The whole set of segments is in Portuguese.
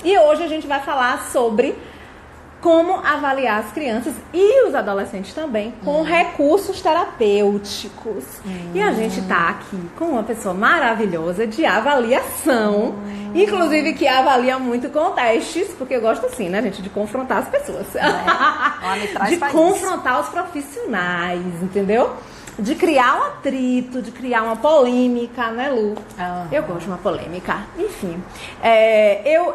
E hoje a gente vai falar sobre como avaliar as crianças e os adolescentes também com recursos terapêuticos. E a gente tá aqui com uma pessoa maravilhosa de avaliação, inclusive que avalia muito com testes, porque eu gosto assim, né, gente, de confrontar as pessoas. De confrontar os profissionais, entendeu? De criar um atrito, de criar uma polêmica, né, Lu? Eu gosto de uma polêmica. Enfim,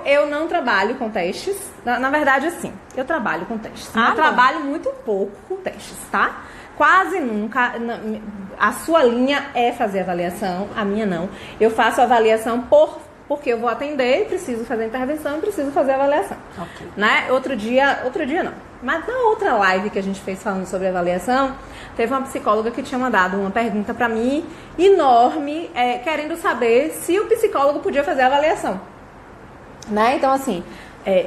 eu não trabalho com testes. Na verdade, assim, eu trabalho com testes. Eu trabalho muito pouco com testes, tá? Quase nunca. A sua linha é fazer avaliação, a minha não. Eu faço avaliação porque eu vou atender, preciso fazer intervenção e preciso fazer avaliação. Okay. Né? Outro dia não. Mas na outra live que a gente fez falando sobre avaliação, teve uma psicóloga que tinha mandado uma pergunta pra mim, enorme, querendo saber se o psicólogo podia fazer a avaliação. Né? Então, assim,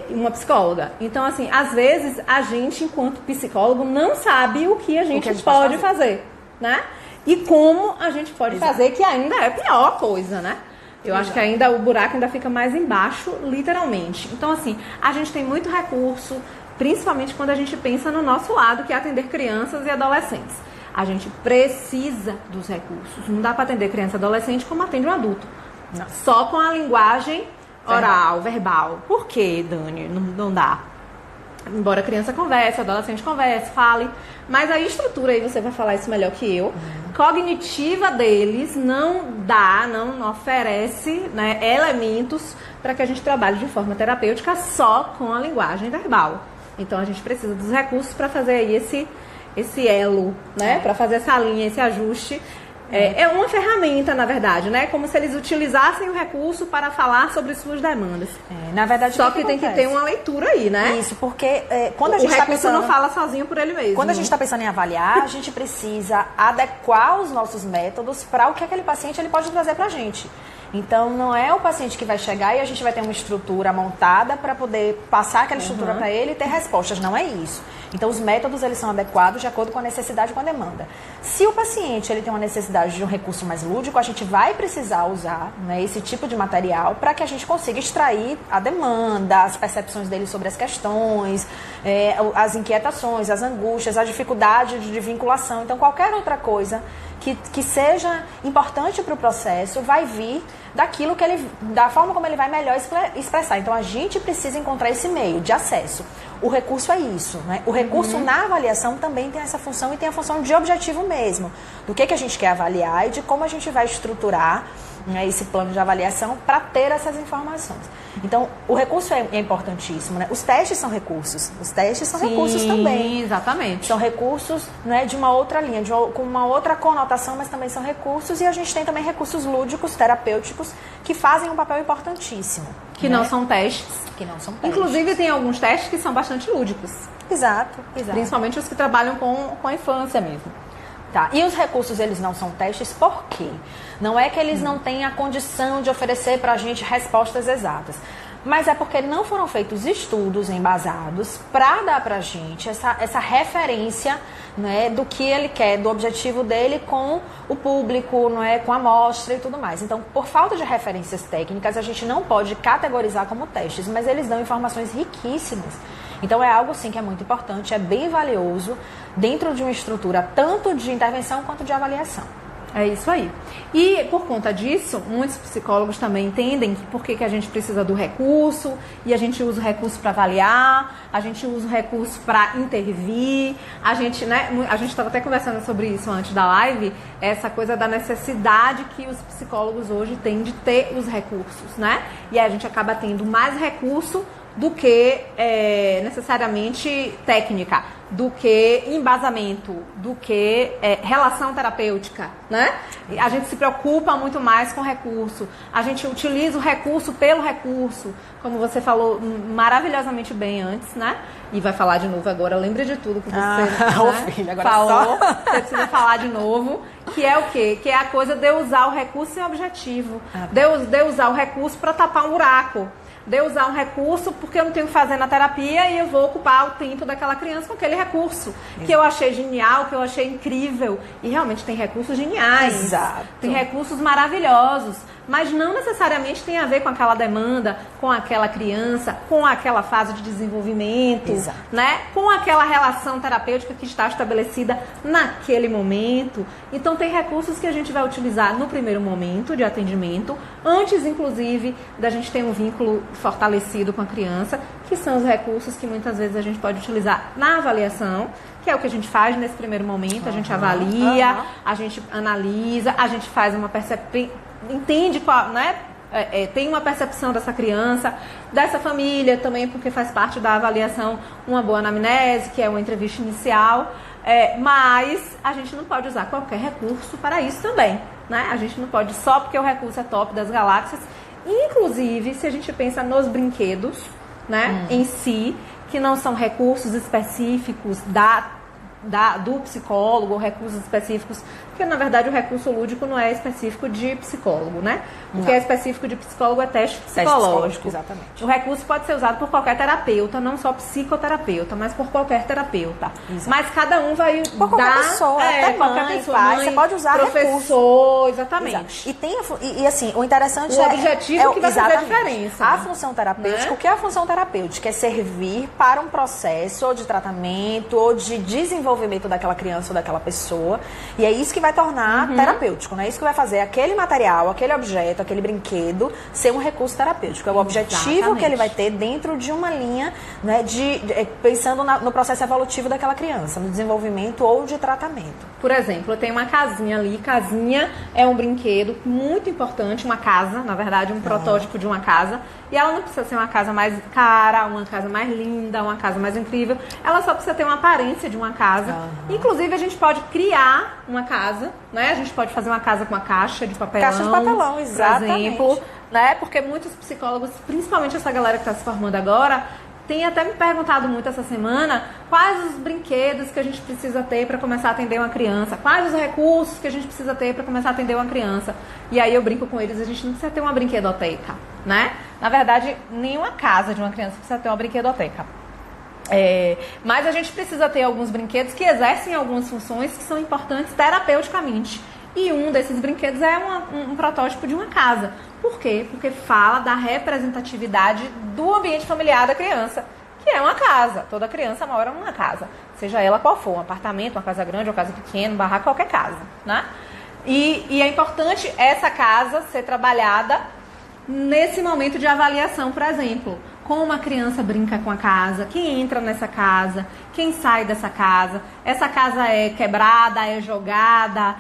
uma psicóloga. Então, assim, às vezes a gente, enquanto psicólogo, não sabe o que a gente pode fazer. Né? E como a gente pode fazer, que ainda é a pior coisa, né? Eu acho que ainda o buraco ainda fica mais embaixo, literalmente. Então, assim, a gente tem muito recurso, principalmente quando a gente pensa no nosso lado, que é atender crianças e adolescentes. A gente precisa dos recursos. Não dá para atender criança e adolescente como atende um adulto. Não. Só com a linguagem oral, verbal. Por quê, Dani? Não dá. Embora a criança converse, o adolescente converse, fale. Mas a estrutura, aí você vai falar isso melhor que eu, cognitiva deles não oferece, né, elementos para que a gente trabalhe de forma terapêutica só com a linguagem verbal. Então a gente precisa dos recursos para fazer aí esse elo, né, para fazer essa linha, esse ajuste. É uma ferramenta, na verdade, né? Como se eles utilizassem o recurso para falar sobre suas demandas. Na verdade, só que tem que ter uma leitura aí, né? Isso, porque quando a gente está pensando... O recurso não fala sozinho por ele mesmo. Quando a gente está pensando em avaliar, a gente precisa adequar os nossos métodos para o que aquele paciente ele pode trazer para a gente. Então, não é o paciente que vai chegar e a gente vai ter uma estrutura montada para poder passar aquela estrutura para ele e ter respostas. Não é isso. Então, os métodos eles são adequados de acordo com a necessidade e com a demanda. Se o paciente ele tem uma necessidade de um recurso mais lúdico, a gente vai precisar usar, né, esse tipo de material para que a gente consiga extrair a demanda, as percepções dele sobre as questões, as inquietações, as angústias, a dificuldade de vinculação. Então, qualquer outra coisa que seja importante para o processo vai vir daquilo que da forma como ele vai melhor expressar. Então, a gente precisa encontrar esse meio de acesso. O recurso é isso, né? O recurso na avaliação também tem essa função e tem a função de objetivo mesmo. Do que a gente quer avaliar e de como a gente vai estruturar, né, esse plano de avaliação para ter essas informações. Então, o recurso é importantíssimo, né? Os testes são recursos. Os testes são recursos também. Exatamente. São recursos, né, de uma outra linha, com uma outra conotação, mas também são recursos. E a gente tem também recursos lúdicos, terapêuticos, que fazem um papel importantíssimo. Que não são testes. Que não são testes. Inclusive, tem alguns testes que são bastante lúdicos. Exato. Principalmente os que trabalham com a infância mesmo. Tá. E os recursos, eles não são testes por quê? Não é que eles não têm a condição de oferecer para a gente respostas exatas, mas é porque não foram feitos estudos embasados para dar para a gente essa referência, né, do que ele quer, do objetivo dele com o público, não é, com a amostra e tudo mais. Então, por falta de referências técnicas, a gente não pode categorizar como testes, mas eles dão informações riquíssimas. Então, é algo, sim, que é muito importante, é bem valioso dentro de uma estrutura tanto de intervenção quanto de avaliação. É isso aí. E, por conta disso, muitos psicólogos também entendem que por que a gente precisa do recurso, e a gente usa o recurso para avaliar, a gente usa o recurso para intervir, a gente estava até conversando sobre isso antes da live, essa coisa da necessidade que os psicólogos hoje têm de ter os recursos, né? E a gente acaba tendo mais recurso do que necessariamente técnica, do que embasamento, do que relação terapêutica, né? A gente se preocupa muito mais com o recurso, a gente utiliza o recurso pelo recurso, como você falou maravilhosamente bem antes, né? E vai falar de novo agora, lembre de tudo que você filho, agora falou, você precisa falar de novo, que é o quê? Que é a coisa de usar o recurso sem objetivo, de usar o recurso para tapar um buraco, de usar um recurso porque eu não tenho que fazer na terapia e eu vou ocupar o tempo daquela criança com aquele recurso. Que eu achei genial, que eu achei incrível. E realmente tem recursos geniais. Exato. Tem recursos maravilhosos. mas não necessariamente tem a ver com aquela demanda, com aquela criança, com aquela fase de desenvolvimento, Exato. né? Com aquela relação terapêutica que está estabelecida naquele momento. Então tem recursos que a gente vai utilizar no primeiro momento de atendimento, antes inclusive da gente ter um vínculo fortalecido com a criança, que são os recursos que muitas vezes a gente pode utilizar na avaliação, que é o que a gente faz nesse primeiro momento. A gente avalia, a gente analisa, a gente faz uma percepção, entende qual, né? Tem uma percepção dessa criança, dessa família também, porque faz parte da avaliação uma boa anamnese, que é uma entrevista inicial, mas a gente não pode usar qualquer recurso para isso também, né? A gente não pode só porque o recurso é top das galáxias. Inclusive, se a gente pensa nos brinquedos, né, em si, que não são recursos específicos do psicólogo, ou recursos específicos, porque na verdade o recurso lúdico não é específico de psicólogo, né? O que é específico de psicólogo é teste psicológico. Exatamente. O recurso pode ser usado por qualquer terapeuta, não só psicoterapeuta, mas por qualquer terapeuta. Exato. Mas cada um vai por qualquer pessoa, até qualquer mãe, pessoa, pai, mãe, você pode usar professor, recurso. exatamente. Exato. E assim, o interessante O objetivo que vai fazer a diferença. A função terapêutica, né? O que é a função terapêutica? É servir para um processo ou de tratamento ou de desenvolvimento daquela criança ou daquela pessoa. E é isso que vai tornar terapêutico, né? Isso que vai fazer aquele material, aquele objeto, aquele brinquedo ser um recurso terapêutico. É o objetivo Exatamente. que ele vai ter dentro de uma linha, né, pensando no processo evolutivo daquela criança, no desenvolvimento ou de tratamento. Por exemplo, eu tenho uma casinha ali. Casinha é um brinquedo muito importante, uma casa, na verdade, um protótipo de uma casa. E ela não precisa ser uma casa mais cara, uma casa mais linda, uma casa mais incrível. Ela só precisa ter uma aparência de uma casa. Inclusive, a gente pode criar uma casa, né? A gente pode fazer uma casa com uma caixa de papelão. Caixa de papelão, exatamente. Por exemplo, né? Porque muitos psicólogos, principalmente essa galera que está se formando agora, tem até me perguntado muito essa semana quais os brinquedos que a gente precisa ter para começar a atender uma criança, quais os recursos que a gente precisa ter para começar a atender uma criança. E aí eu brinco com eles, a gente não precisa ter uma brinquedoteca, né? Na verdade, nenhuma casa de uma criança precisa ter uma brinquedoteca. Mas a gente precisa ter alguns brinquedos que exercem algumas funções que são importantes terapeuticamente. E um desses brinquedos é um protótipo de uma casa. Por quê? Porque fala da representatividade do ambiente familiar da criança, que é uma casa. Toda criança mora numa casa, seja ela qual for, um apartamento, uma casa grande, uma casa pequena, um barraco, qualquer casa, né? E é importante essa casa ser trabalhada nesse momento de avaliação, por exemplo. Como a criança brinca com a casa, quem entra nessa casa, quem sai dessa casa, essa casa é quebrada, é jogada,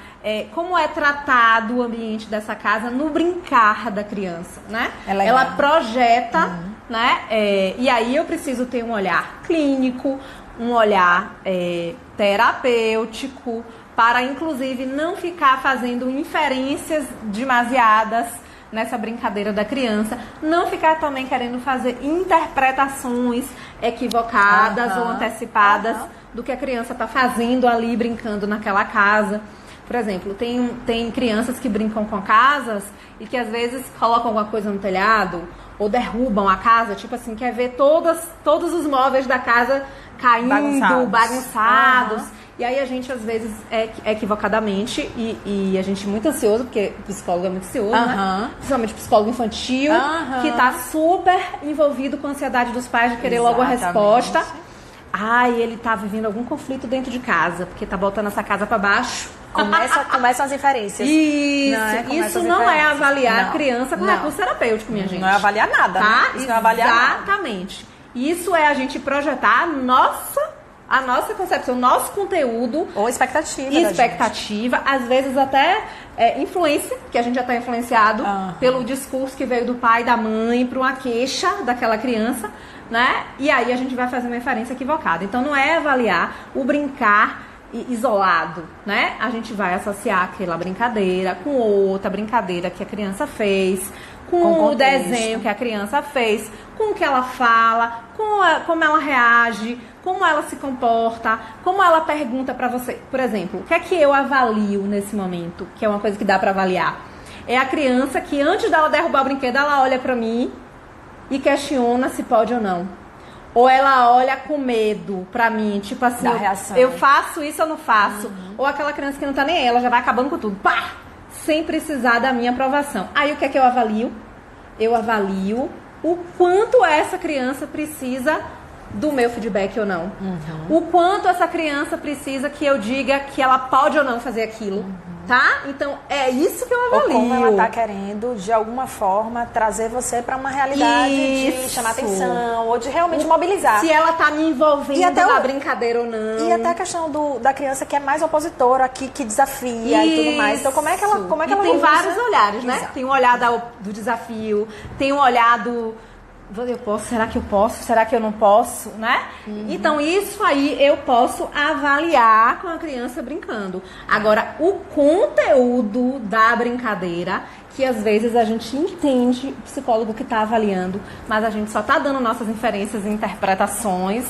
como é tratado o ambiente dessa casa no brincar da criança, né? Ela projeta, né? E aí eu preciso ter um olhar clínico, um olhar terapêutico, para inclusive não ficar fazendo inferências demasiadas nessa brincadeira da criança, não ficar também querendo fazer interpretações equivocadas ou antecipadas do que a criança está fazendo ali, brincando naquela casa. Por exemplo, tem crianças que brincam com casas e que às vezes colocam alguma coisa no telhado ou derrubam a casa, tipo assim, quer ver todos os móveis da casa caindo, bagunçados. E aí a gente, às vezes, equivocadamente, e a gente muito ansioso, porque o psicólogo é muito ansioso, né? Principalmente psicólogo infantil, que tá super envolvido com a ansiedade dos pais de querer logo a resposta. Ele tá vivendo algum conflito dentro de casa, porque tá botando essa casa pra baixo. Começam as inferências. Isso não é avaliar a criança com recurso terapêutico, minha gente. Não é avaliar nada, tá? Né? Isso não é avaliar nada. Exatamente. Isso é a gente projetar a nossa concepção, nosso conteúdo. Ou expectativa. Às vezes até influência, que a gente já está influenciado pelo discurso que veio do pai e da mãe para uma queixa daquela criança, né? E aí a gente vai fazer uma inferência equivocada. Então não é avaliar o brincar isolado, né? A gente vai associar aquela brincadeira com outra brincadeira que a criança fez, com o desenho que a criança fez, com o que ela fala, como ela reage, como ela se comporta, como ela pergunta pra você. Por exemplo, o que é que eu avalio nesse momento? Que é uma coisa que dá pra avaliar. É a criança que antes dela derrubar o brinquedo, ela olha pra mim e questiona se pode ou não. Ou ela olha com medo pra mim, tipo assim, eu faço isso ou não faço? Ou aquela criança que não tá nem aí, ela já vai acabando com tudo. Pá! sem precisar da minha aprovação. Aí o que é que eu avalio? Eu avalio o quanto essa criança precisa do meu feedback ou não. O quanto essa criança precisa que eu diga que ela pode ou não fazer aquilo. Tá? Então, é isso que eu avalio. Ou como ela tá querendo, de alguma forma, trazer você para uma realidade de chamar atenção, ou de realmente mobilizar. Se ela tá me envolvendo na brincadeira ou não. E até a questão da criança que é mais opositora, que desafia e tudo mais. Então, como é que ela tem vários olhares, né? Exato. Tem um olhar do desafio, tem um olhar do... Eu posso? Será que eu posso? Será que eu não posso? Né? Então, isso aí eu posso avaliar com a criança brincando. Agora, o conteúdo da brincadeira, que às vezes a gente entende o psicólogo que está avaliando, mas a gente só está dando nossas inferências e interpretações.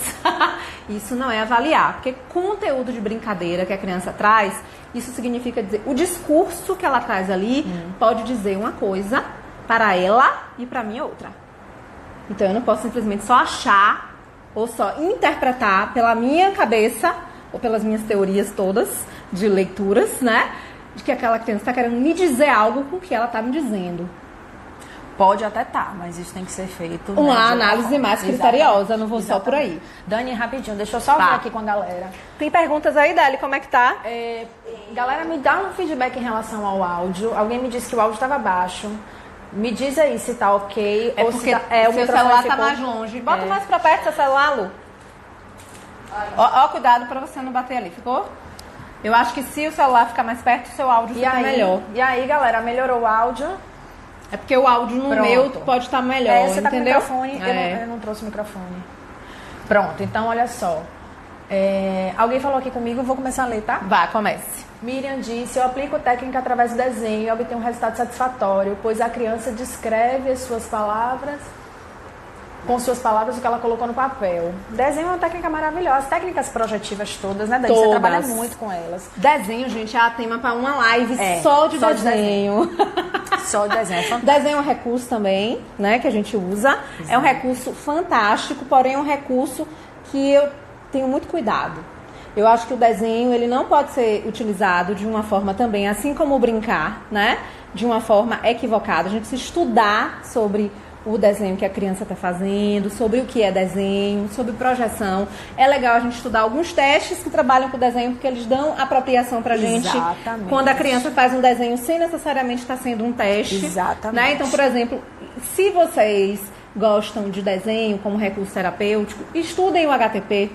Isso não é avaliar. Porque conteúdo de brincadeira que a criança traz, isso significa dizer... O discurso que ela traz ali pode dizer uma coisa para ela e para mim outra. Então, eu não posso simplesmente só achar ou só interpretar pela minha cabeça ou pelas minhas teorias todas de leituras, né? De que aquela criança está querendo me dizer algo com o que ela está me dizendo. Pode até mas isso tem que ser feito. Uma análise mais criteriosa, não vou só por aí. Dani, rapidinho, deixa eu só ver aqui com a galera. Tem perguntas aí, Dali? Como é que tá? Galera, me dá um feedback em relação ao áudio. Alguém me disse que o áudio estava baixo. Me diz aí se tá ok. É ou porque se tá, o seu celular tá mais longe. Bota mais pra perto seu celular, Lu. Ó, cuidado pra você não bater ali, ficou? Eu acho que se o celular ficar mais perto, o seu áudio fica melhor. E aí, galera, melhorou o áudio? É porque o áudio no meu pode estar melhor, você tá entendeu? Com o microfone, eu não trouxe o microfone. Pronto, então olha só. Alguém falou aqui comigo, eu vou começar a ler, tá? Vá, comece. Miriam disse, eu aplico técnica através do desenho e obtenho um resultado satisfatório, pois a criança descreve com suas palavras o que ela colocou no papel. Desenho é uma técnica maravilhosa. As técnicas projetivas todas, né, Dani? Você trabalha muito com elas. Desenho, gente, é tema para uma live só de desenho. Só de desenho, é fantástico. Desenho é um recurso também, né, que a gente usa. Exato. É um recurso fantástico, porém é um recurso que eu tenho muito cuidado. Eu acho que o desenho, ele não pode ser utilizado de uma forma também, assim como o brincar, né? De uma forma equivocada. A gente precisa estudar sobre o desenho que a criança está fazendo, sobre o que é desenho, sobre projeção. É legal a gente estudar alguns testes que trabalham com o desenho, porque eles dão apropriação pra gente. Exatamente. Quando a criança faz um desenho sem necessariamente estar sendo um teste. Exatamente. Né? Então, por exemplo, se vocês gostam de desenho como recurso terapêutico, estudem o HTP.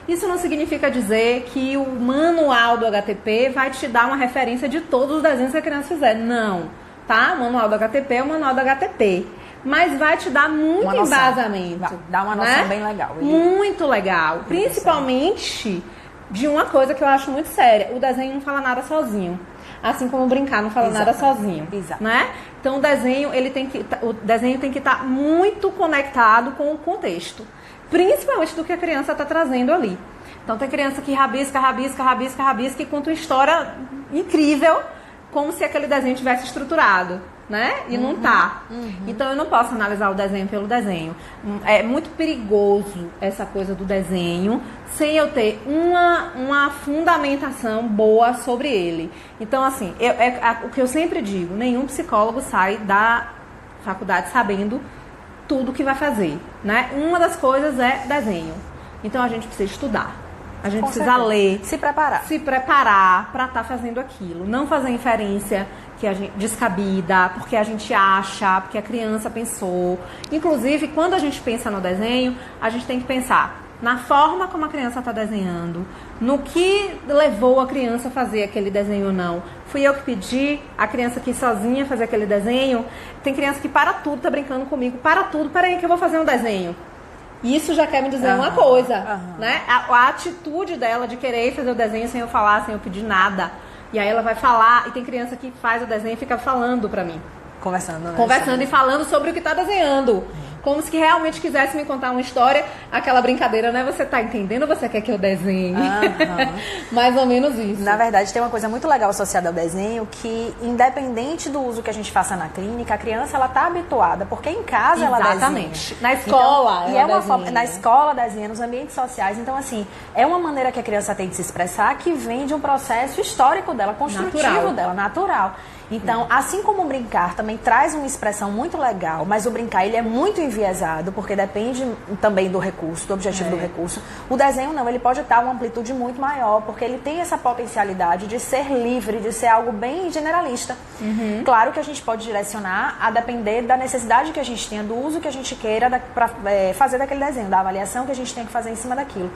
Isso não significa dizer que o manual do HTP vai te dar uma referência de todos os desenhos que a criança fizer. Não, tá? O manual do HTP é o manual do HTP. Mas vai te dar muito embasamento. Dá uma noção bem legal. Muito legal. Principalmente de uma coisa que eu acho muito séria. O desenho não fala nada sozinho. Assim como brincar não fala nada sozinho. Exato. Né? Então o desenho tem que estar muito conectado com o contexto. Principalmente do que a criança está trazendo ali. Então tem criança que rabisca e conta uma história incrível, como se aquele desenho tivesse estruturado, né? E não tá. Então eu não posso analisar o desenho pelo desenho. É muito perigoso essa coisa do desenho sem eu ter uma fundamentação boa sobre ele. Então, assim, o que eu sempre digo, nenhum psicólogo sai da faculdade sabendo tudo que vai fazer, né? Uma das coisas é desenho. Então a gente precisa estudar. A gente precisa ler. Se preparar. Se preparar para estar fazendo aquilo. Não fazer inferência que a gente descabida, porque a gente acha, porque a criança pensou. Inclusive, quando a gente pensa no desenho, a gente tem que pensar na forma como a criança está desenhando, no que levou a criança a fazer aquele desenho ou não. Fui eu que pedi, a criança quis sozinha fazer aquele desenho. Tem criança que para tudo, tá brincando comigo, para tudo, peraí que eu vou fazer um desenho. Isso já quer me dizer uma coisa, né? A atitude dela de querer fazer o desenho sem eu falar, sem eu pedir nada. E aí ela vai falar, e tem criança que faz o desenho e fica falando pra mim. Conversando, né? Conversando e falando sobre o que tá desenhando. Como se realmente quisesse me contar uma história. Aquela brincadeira, né? Você tá entendendo ou você quer que eu desenhe? Mais ou menos isso. Na verdade, tem uma coisa muito legal associada ao desenho, que independente do uso que a gente faça na clínica, a criança, ela tá habituada, porque em casa ela desenha. Exatamente. Na escola, então, e é uma forma, na escola desenha, nos ambientes sociais. Então, assim, é uma maneira que a criança tem de se expressar que vem de um processo histórico dela, construtivo dela, natural. Então, assim como o brincar também traz uma expressão muito legal, mas o brincar ele é muito enviesado, porque depende também do recurso, do objetivo do recurso. O desenho não, ele pode dar uma amplitude muito maior, porque ele tem essa potencialidade de ser livre, de ser algo bem generalista. Claro que a gente pode direcionar a depender da necessidade que a gente tenha, do uso que a gente queira para fazer daquele desenho, da avaliação que a gente tem que fazer em cima daquilo.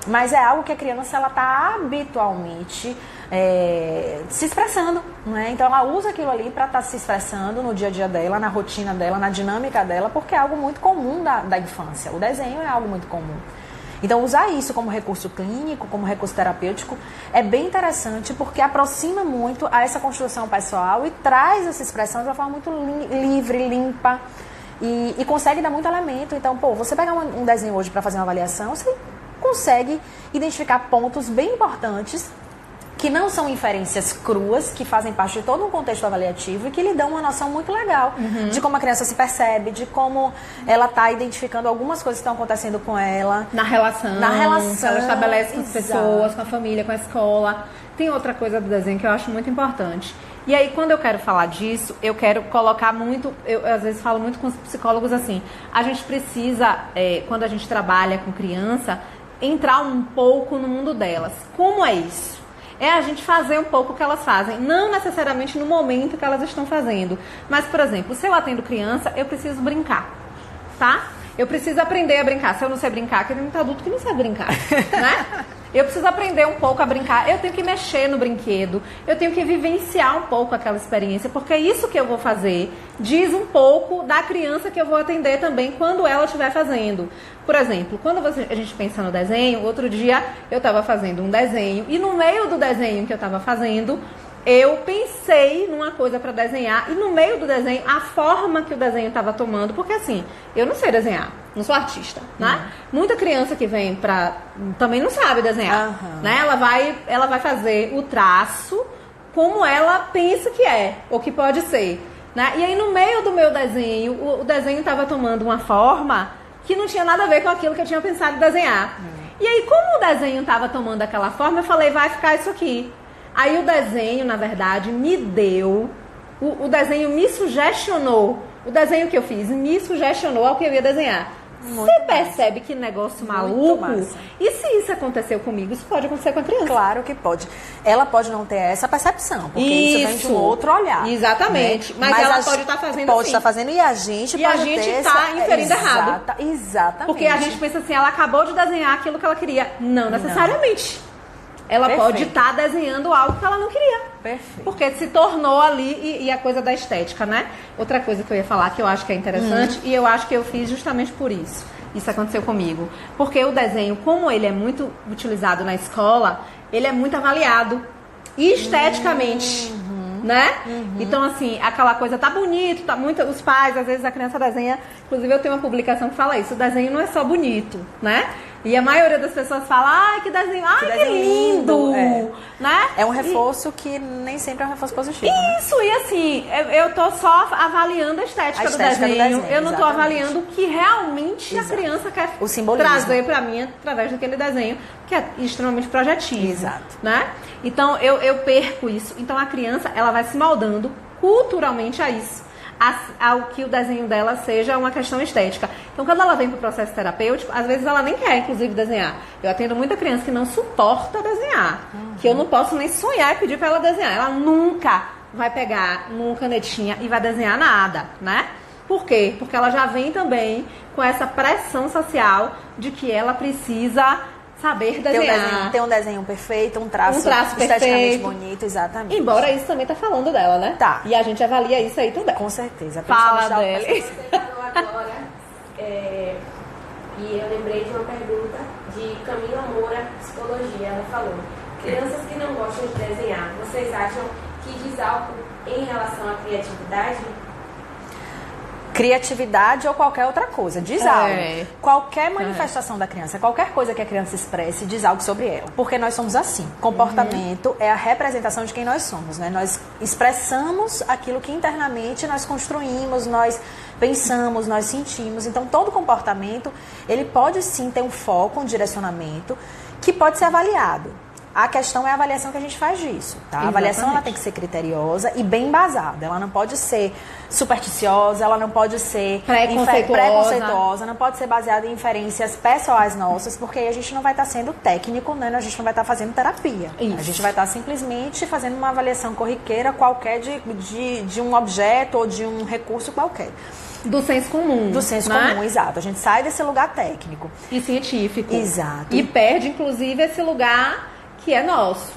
Mas é algo que a criança ela está habitualmente se expressando, né? Então ela usa aquilo ali para estar se expressando no dia a dia dela, na rotina dela, na dinâmica dela, porque é algo muito comum da infância. O desenho é algo muito comum. Então usar isso como recurso clínico, como recurso terapêutico, é bem interessante porque aproxima muito a essa construção pessoal e traz essa expressão de uma forma muito livre, limpa e consegue dar muito elemento. Então, você pegar um desenho hoje para fazer uma avaliação, você consegue identificar pontos bem importantes que não são inferências cruas, que fazem parte de todo um contexto avaliativo e que lhe dão uma noção muito legal de como a criança se percebe, de como ela está identificando algumas coisas que estão acontecendo com ela. Na relação. Que ela estabelece com as pessoas, com a família, com a escola. Tem outra coisa do desenho que eu acho muito importante. E aí, quando eu quero falar disso, eu quero colocar muito... Eu às vezes falo muito com os psicólogos assim, a gente precisa, quando a gente trabalha com criança, entrar um pouco no mundo delas. Como é isso? É a gente fazer um pouco o que elas fazem, não necessariamente no momento que elas estão fazendo. Mas, por exemplo, se eu atendo criança, eu preciso brincar, tá? Eu preciso aprender a brincar. Se eu não sei brincar, que tem muito adulto que não sabe brincar, né? Eu preciso aprender um pouco a brincar, eu tenho que mexer no brinquedo, eu tenho que vivenciar um pouco aquela experiência, porque isso que eu vou fazer diz um pouco da criança que eu vou atender também quando ela estiver fazendo. Por exemplo, quando a gente pensa no desenho, outro dia eu estava fazendo um desenho e no meio do desenho que eu estava fazendo, eu pensei numa coisa para desenhar e no meio do desenho, a forma que o desenho estava tomando, porque assim, eu não sei desenhar, não sou artista, né? Muita criança que vem também não sabe desenhar, né? Ela vai fazer o traço como ela pensa que é, ou que pode ser, né? E aí no meio do meu desenho, o desenho estava tomando uma forma que não tinha nada a ver com aquilo que eu tinha pensado em desenhar. E aí, como o desenho estava tomando aquela forma, eu falei, vai ficar isso aqui. Aí o desenho, na verdade, me deu, o desenho me sugestionou, o desenho que eu fiz me sugestionou ao que eu ia desenhar. Você percebe que negócio maluco? E se isso aconteceu comigo, isso pode acontecer com a criança? Claro que pode. Ela pode não ter essa percepção, porque isso vem de um outro olhar. Exatamente. Né? Mas ela pode estar fazendo pode estar fazendo e a gente pode ter está inferindo errado. Exatamente. Porque a gente pensa assim, ela acabou de desenhar aquilo que ela queria. Não necessariamente. Ela pode estar desenhando algo que ela não queria. Perfeito. Porque se tornou ali e a coisa da estética, né? Outra coisa que eu ia falar que eu acho que é interessante e eu acho que eu fiz justamente por isso. Isso aconteceu comigo. Porque o desenho, como ele é muito utilizado na escola, ele é muito avaliado esteticamente. Né? Então, assim, aquela coisa tá bonito, tá muito. Os pais, às vezes a criança desenha. Inclusive, eu tenho uma publicação que fala isso: o desenho não é só bonito, né? E a maioria das pessoas fala, ai, que desenho, ai, que lindo! Né? É um reforço que nem sempre é um reforço positivo. Isso, né? E assim, eu tô só avaliando a estética do desenho. Eu não tô avaliando o que realmente a criança quer trazer pra mim através daquele desenho, que é extremamente projetivo. Exato. Né? Então, eu perco isso. Então, a criança, ela vai se moldando culturalmente a isso. Ao que o desenho dela seja uma questão estética. Então, quando ela vem para o processo terapêutico, às vezes ela nem quer, inclusive, desenhar. Eu atendo muita criança que não suporta desenhar, que eu não posso nem sonhar e pedir para ela desenhar. Ela nunca vai pegar numa canetinha e vai desenhar nada, né? Por quê? Porque ela já vem também com essa pressão social de que ela precisa saber desenhar. Tem um desenho perfeito, um traço esteticamente perfeito. Bonito, exatamente. Embora isso também tá falando dela, né? Tá. E a gente avalia isso aí também. Com certeza. Fala dele. Você falou agora, e eu lembrei de uma pergunta de Camila Moura, Psicologia. Ela falou, crianças que não gostam de desenhar, vocês acham que diz algo em relação à criatividade? Criatividade ou qualquer outra coisa, diz algo. Qualquer manifestação da criança, qualquer coisa que a criança expresse, diz algo sobre ela. Porque nós somos assim. Comportamento é a representação de quem nós somos, né? Nós expressamos aquilo que internamente nós construímos, nós pensamos, nós sentimos. Então, todo comportamento, ele pode sim ter um foco, um direcionamento, que pode ser avaliado. A questão é a avaliação que a gente faz disso, tá? A avaliação ela tem que ser criteriosa e bem embasada. Ela não pode ser supersticiosa, ela não pode ser preconceituosa, não pode ser baseada em inferências pessoais nossas, porque aí a gente não vai estar sendo técnico, né? A gente não vai estar fazendo terapia. Isso. A gente vai estar simplesmente fazendo uma avaliação corriqueira qualquer de um objeto ou de um recurso qualquer. Do senso comum. Do senso comum, exato. A gente sai desse lugar técnico. E científico. Exato. E perde, inclusive, esse lugar que é nosso.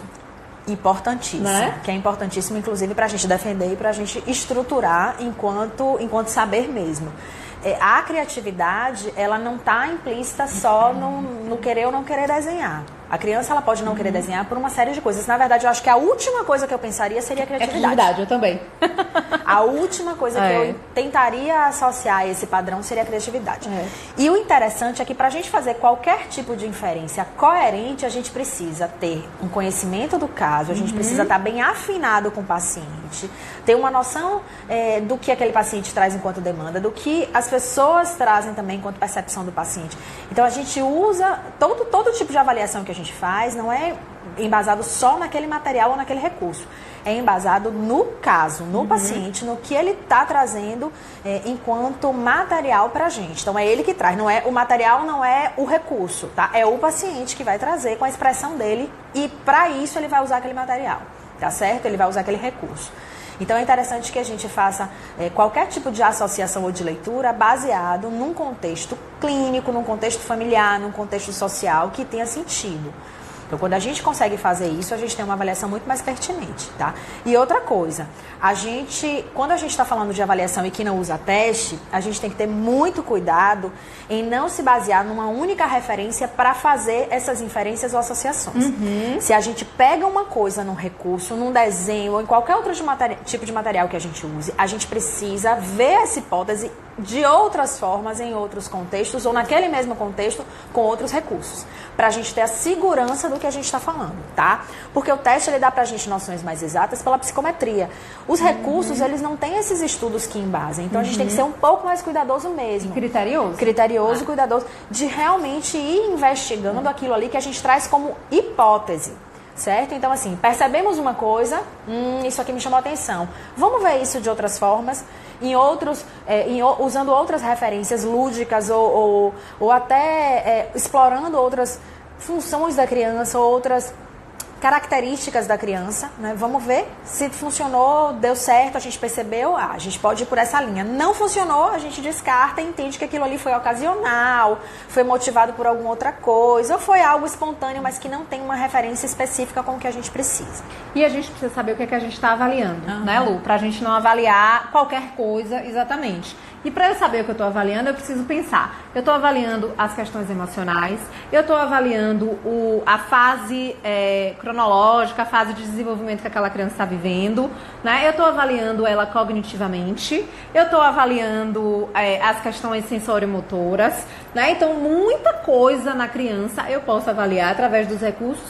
Importantíssimo. Né? Que é importantíssimo, inclusive, para a gente defender e para a gente estruturar enquanto saber mesmo. A criatividade, ela não está implícita só no querer ou não querer desenhar. A criança, ela pode não querer desenhar por uma série de coisas. Na verdade, eu acho que a última coisa que eu pensaria seria a criatividade. Criatividade, eu também. A última coisa que eu tentaria associar a esse padrão seria a criatividade. E o interessante é que para a gente fazer qualquer tipo de inferência coerente, a gente precisa ter um conhecimento do caso, a gente precisa estar bem afinado com o paciente, ter uma noção do que aquele paciente traz enquanto demanda, do que as pessoas trazem também enquanto percepção do paciente. Então, a gente usa todo tipo de avaliação que a gente faz, não é embasado só naquele material ou naquele recurso. É embasado no caso, no paciente, no que ele está trazendo enquanto material para a gente. Então, é ele que traz. O material não é o recurso, tá? É o paciente que vai trazer com a expressão dele e, para isso, ele vai usar aquele material, tá certo? Ele vai usar aquele recurso. Então, é interessante que a gente faça qualquer tipo de associação ou de leitura baseado num contexto clínico, num contexto familiar, num contexto social que tenha sentido. Então, quando a gente consegue fazer isso, a gente tem uma avaliação muito mais pertinente, tá? E outra coisa, quando a gente está falando de avaliação e que não usa teste, a gente tem que ter muito cuidado em não se basear numa única referência para fazer essas inferências ou associações. Se a gente pega uma coisa num recurso, num desenho ou em qualquer outro tipo de material que a gente use, a gente precisa ver essa hipótese de outras formas, em outros contextos, ou naquele mesmo contexto, com outros recursos, para a gente ter a segurança do que a gente está falando, tá? Porque o teste, ele dá pra gente noções mais exatas pela psicometria. Os recursos, eles não têm esses estudos que embasam, então a gente tem que ser um pouco mais cuidadoso mesmo. Criterioso. Criterioso, cuidadoso, de realmente ir investigando aquilo ali que a gente traz como hipótese. Certo? Então, assim, percebemos uma coisa, isso aqui me chamou a atenção. Vamos ver isso de outras formas, usando outras referências lúdicas ou até explorando outras funções da criança, outras características da criança, né? Vamos ver se funcionou, deu certo, a gente percebeu, a gente pode ir por essa linha. Não funcionou, a gente descarta e entende que aquilo ali foi ocasional, foi motivado por alguma outra coisa, ou foi algo espontâneo, mas que não tem uma referência específica com o que a gente precisa. E a gente precisa saber o que é que a gente está avaliando, né, Lu? Pra gente não avaliar qualquer coisa exatamente. E para eu saber o que eu estou avaliando, eu preciso pensar. Eu estou avaliando as questões emocionais, eu estou avaliando a fase cronológica, a fase de desenvolvimento que aquela criança está vivendo, né? Eu estou avaliando ela cognitivamente, eu estou avaliando as questões sensoriomotoras, né? Então, muita coisa na criança eu posso avaliar através dos recursos,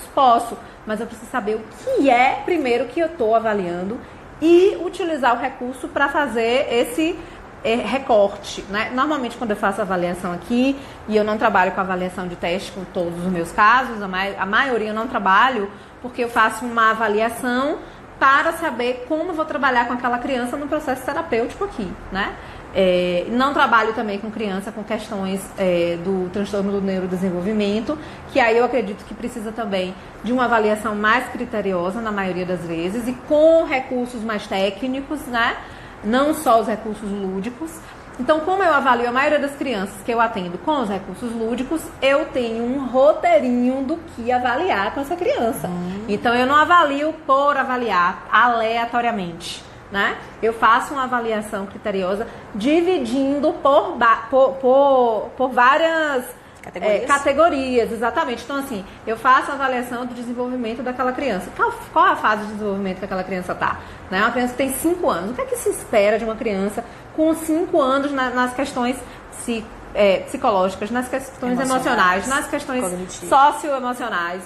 mas eu preciso saber o que é, primeiro, que eu estou avaliando e utilizar o recurso para fazer esse recorte, né? Normalmente quando eu faço avaliação aqui, e eu não trabalho com avaliação de teste com todos os meus casos, a maioria eu não trabalho, porque eu faço uma avaliação para saber como eu vou trabalhar com aquela criança no processo terapêutico aqui, né? Não trabalho também com criança com questões do transtorno do neurodesenvolvimento, que aí eu acredito que precisa também de uma avaliação mais criteriosa na maioria das vezes e com recursos mais técnicos, né? Não só os recursos lúdicos. Então, como eu avalio a maioria das crianças que eu atendo com os recursos lúdicos, eu tenho um roteirinho do que avaliar com essa criança. Então, eu não avalio por avaliar aleatoriamente, né? Eu faço uma avaliação criteriosa dividindo por várias categorias, exatamente. Então, assim, eu faço a avaliação do desenvolvimento daquela criança. Qual a fase de desenvolvimento que aquela criança está? Né? Uma criança que tem 5 anos. O que é que se espera de uma criança com 5 anos nas questões psicológicas, nas questões emocionais, nas questões socioemocionais,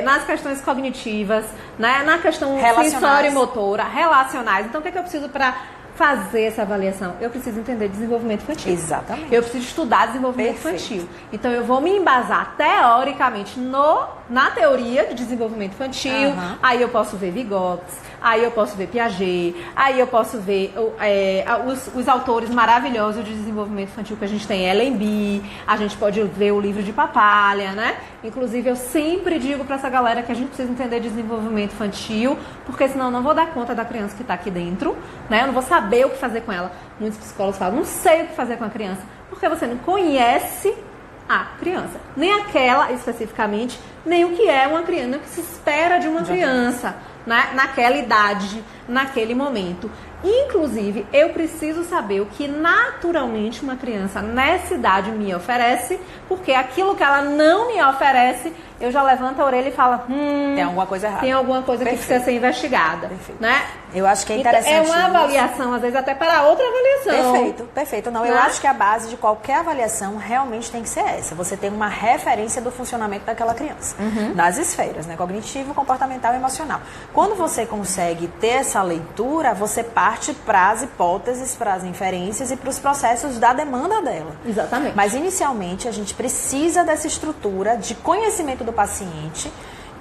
nas questões cognitivas, né? Na questão sensoriomotora, relacionais. Então, o que é que eu preciso para fazer essa avaliação? Eu preciso entender desenvolvimento infantil. Exatamente. Eu preciso estudar desenvolvimento infantil. Então, eu vou me embasar teoricamente na teoria de desenvolvimento infantil. Aí eu posso ver Vygotsky, aí eu posso ver Piaget, aí eu posso ver os autores maravilhosos de desenvolvimento infantil que a gente tem, Ellen B, a gente pode ver o livro de Papalha, né? Inclusive, eu sempre digo para essa galera que a gente precisa entender desenvolvimento infantil, porque senão eu não vou dar conta da criança que está aqui dentro, né? Eu não vou saber o que fazer com ela. Muitos psicólogos falam, não sei o que fazer com a criança, porque você não conhece a criança. Nem aquela especificamente, nem o que é uma criança, nem o que se espera de uma criança, né? Naquela idade, naquele momento. Inclusive, eu preciso saber o que naturalmente uma criança nessa idade me oferece, porque aquilo que ela não me oferece, eu já levanto a orelha e falo, tem alguma coisa errada. Tem alguma coisa que precisa ser investigada. Né? Eu acho que é interessante. Então, é uma avaliação, às vezes, até para outra avaliação. Perfeito. Não, eu acho que a base de qualquer avaliação realmente tem que ser essa. Você tem uma referência do funcionamento daquela criança. Nas esferas, né? Cognitivo, comportamental e emocional. Quando você consegue ter essa leitura, você parte para as hipóteses, para as inferências e para os processos da demanda dela. Exatamente. Mas, inicialmente, a gente precisa dessa estrutura de conhecimento do paciente,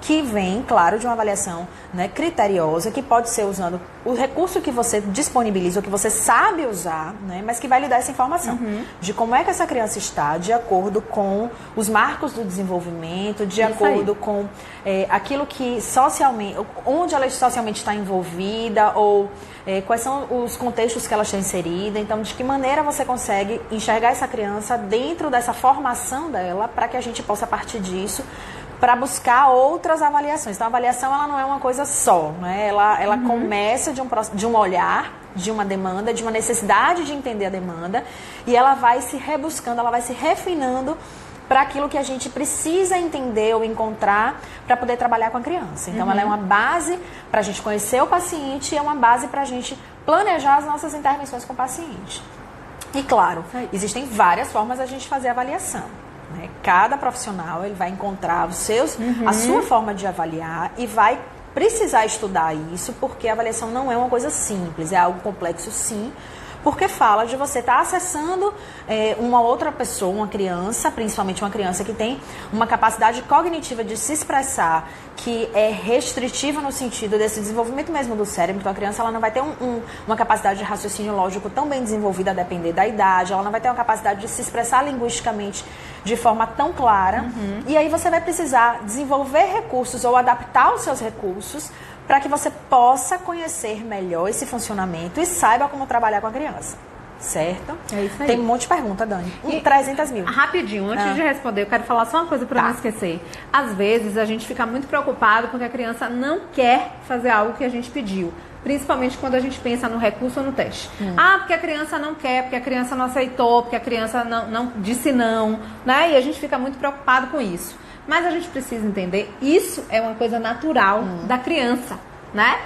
que vem, claro, de uma avaliação, né, criteriosa, que pode ser usando o recurso que você disponibiliza, ou que você sabe usar, né, mas que vai lhe dar essa informação de como é que essa criança está, de acordo com os marcos do desenvolvimento, de acordo com aquilo que socialmente, onde ela socialmente está envolvida, ou quais são os contextos que ela está inserida. Então, de que maneira você consegue enxergar essa criança dentro dessa formação dela, para que a gente possa, a partir disso, para buscar outras avaliações. Então, a avaliação, ela não é uma coisa só, né? Ela começa de um olhar, de uma demanda, de uma necessidade de entender a demanda, e ela vai se rebuscando, ela vai se refinando para aquilo que a gente precisa entender ou encontrar para poder trabalhar com a criança. Então, ela é uma base para a gente conhecer o paciente e é uma base para a gente planejar as nossas intervenções com o paciente. E, claro, existem várias formas da gente fazer a avaliação. Né? Cada profissional ele vai encontrar a sua forma de avaliar e vai precisar estudar isso, porque a avaliação não é uma coisa simples, é algo complexo, sim, porque fala de você estar acessando uma outra pessoa, uma criança, principalmente uma criança que tem uma capacidade cognitiva de se expressar, que é restritiva no sentido desse desenvolvimento mesmo do cérebro. Então, a criança ela não vai ter uma capacidade de raciocínio lógico tão bem desenvolvida a depender da idade, ela não vai ter uma capacidade de se expressar linguisticamente de forma tão clara. E aí você vai precisar desenvolver recursos ou adaptar os seus recursos para que você possa conhecer melhor esse funcionamento e saiba como trabalhar com a criança. Certo? É isso aí. Tem um monte de pergunta, Dani. 300 mil. Rapidinho, antes de responder, eu quero falar só uma coisa para não esquecer. Às vezes, a gente fica muito preocupado porque a criança não quer fazer algo que a gente pediu. Principalmente quando a gente pensa no recurso ou no teste. Porque a criança não quer, porque a criança não aceitou, porque a criança não disse não, né? E a gente fica muito preocupado com isso. Mas a gente precisa entender, isso é uma coisa natural da criança, né?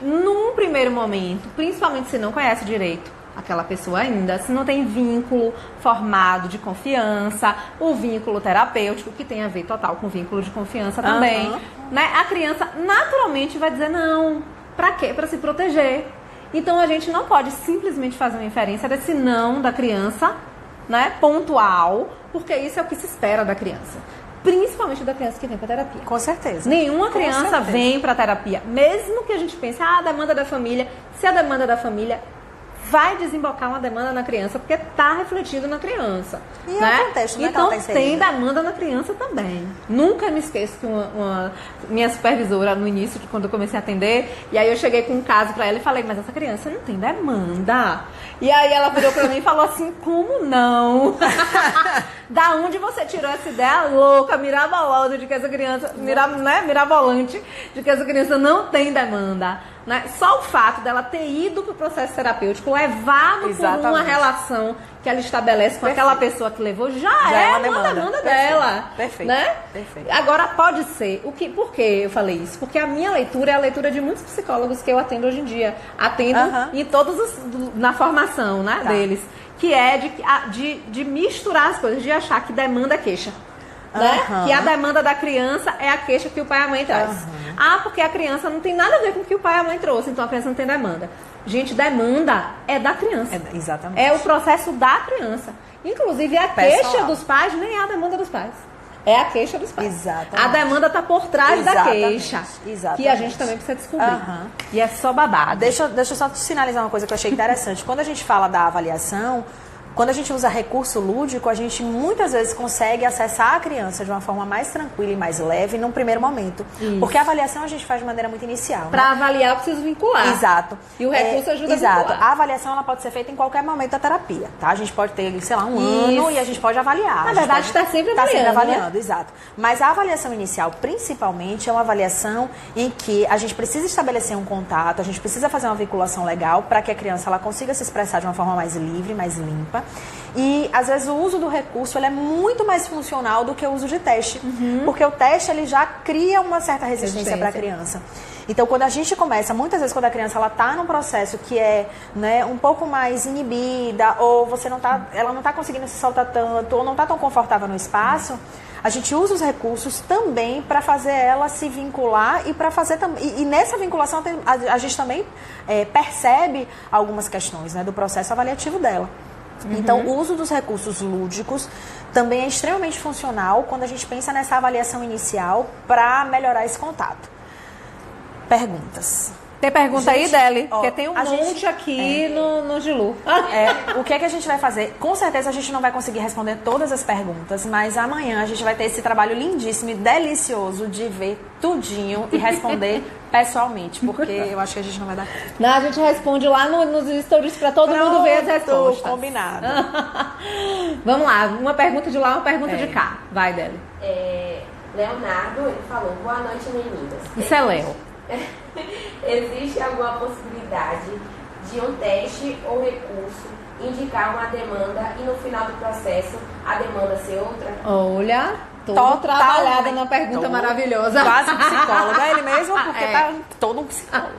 Num primeiro momento, principalmente se não conhece direito aquela pessoa ainda, se não tem vínculo formado de confiança, o vínculo terapêutico, que tem a ver total com vínculo de confiança também, né? A criança naturalmente vai dizer não. Pra quê? Pra se proteger. Então, a gente não pode simplesmente fazer uma inferência desse não da criança, né? Pontual, porque isso é o que se espera da criança. Principalmente da criança que vem pra terapia. Com certeza. Nenhuma criança vem pra terapia. Mesmo que a gente pense, a demanda da família, se a demanda da família vai desembocar uma demanda na criança, porque está refletido na criança. E né? é o contexto, né? Então, tem demanda na criança também. Nunca me esqueço que minha supervisora, no início, quando eu comecei a atender, e aí eu cheguei com um caso para ela e falei, mas essa criança não tem demanda. E aí ela virou para mim e falou assim, como não? Da onde você tirou essa ideia louca, mirabolante, de que essa criança, mirabolante, de que essa criança não tem demanda? Né? Só o fato dela ter ido para o processo terapêutico, levado por uma relação que ela estabelece com aquela pessoa que levou, já é uma demanda dela. Perfeito. Né? Perfeito. Agora, pode ser. Por que eu falei isso? Porque a minha leitura é a leitura de muitos psicólogos que eu atendo hoje em dia. Atendo em todos na formação, né, deles. Que é de misturar as coisas, de achar que demanda é queixa. Né? Que a demanda da criança é a queixa que o pai e a mãe traz. Porque a criança não tem nada a ver com o que o pai e a mãe trouxe, então a criança não tem demanda. Gente, demanda é da criança. Exatamente. É o processo da criança. Inclusive, a queixa dos pais nem é a demanda dos pais. É a queixa dos pais. Exatamente. A demanda está por trás da queixa. Exatamente. Que a gente também precisa descobrir. E é só babado. Deixa eu só te sinalizar uma coisa que eu achei interessante. Quando a gente fala da avaliação, quando a gente usa recurso lúdico, a gente muitas vezes consegue acessar a criança de uma forma mais tranquila e mais leve num primeiro momento. Isso. Porque a avaliação a gente faz de maneira muito inicial. Para avaliar, eu preciso vincular. Exato. E o recurso ajuda a vincular. Exato. A avaliação ela pode ser feita em qualquer momento da terapia, tá? A gente pode ter, sei lá, um ano e a gente pode avaliar. Na verdade, está sempre avaliando. Está sempre avaliando, né? Exato. Mas a avaliação inicial, principalmente, é uma avaliação em que a gente precisa estabelecer um contato, a gente precisa fazer uma vinculação legal para que a criança ela consiga se expressar de uma forma mais livre, mais limpa. E, às vezes, o uso do recurso ele é muito mais funcional do que o uso de teste. Porque o teste ele já cria uma certa resistência para a criança. Então, quando a gente começa, muitas vezes, quando a criança está num processo que é, né, um pouco mais inibida, ou ela não está conseguindo se soltar tanto, ou não está tão confortável no espaço, a gente usa os recursos também para fazer ela se vincular e para fazer e nessa vinculação a gente também percebe algumas questões, né, do processo avaliativo dela. Então, o uso dos recursos lúdicos também é extremamente funcional quando a gente pensa nessa avaliação inicial para melhorar esse contato. Perguntas. Tem pergunta aí, Deli? Ó, porque tem um monte aqui no Gilu. O que é que a gente vai fazer? Com certeza a gente não vai conseguir responder todas as perguntas, mas amanhã a gente vai ter esse trabalho lindíssimo e delicioso de ver tudinho e responder pessoalmente, porque eu acho que a gente não vai dar conta. Não, a gente responde lá nos stories para todo mundo ver as respostas. Combinado. Vamos lá, uma pergunta de lá, uma pergunta de cá. Vai, Deli. Leonardo, ele falou, boa noite, meninas. Isso é Léo. Existe alguma possibilidade de um teste ou recurso indicar uma demanda e no final do processo a demanda ser outra? Olha, tô trabalhada na pergunta maravilhosa. Quase psicólogo, é ele mesmo, porque tá todo um psicólogo.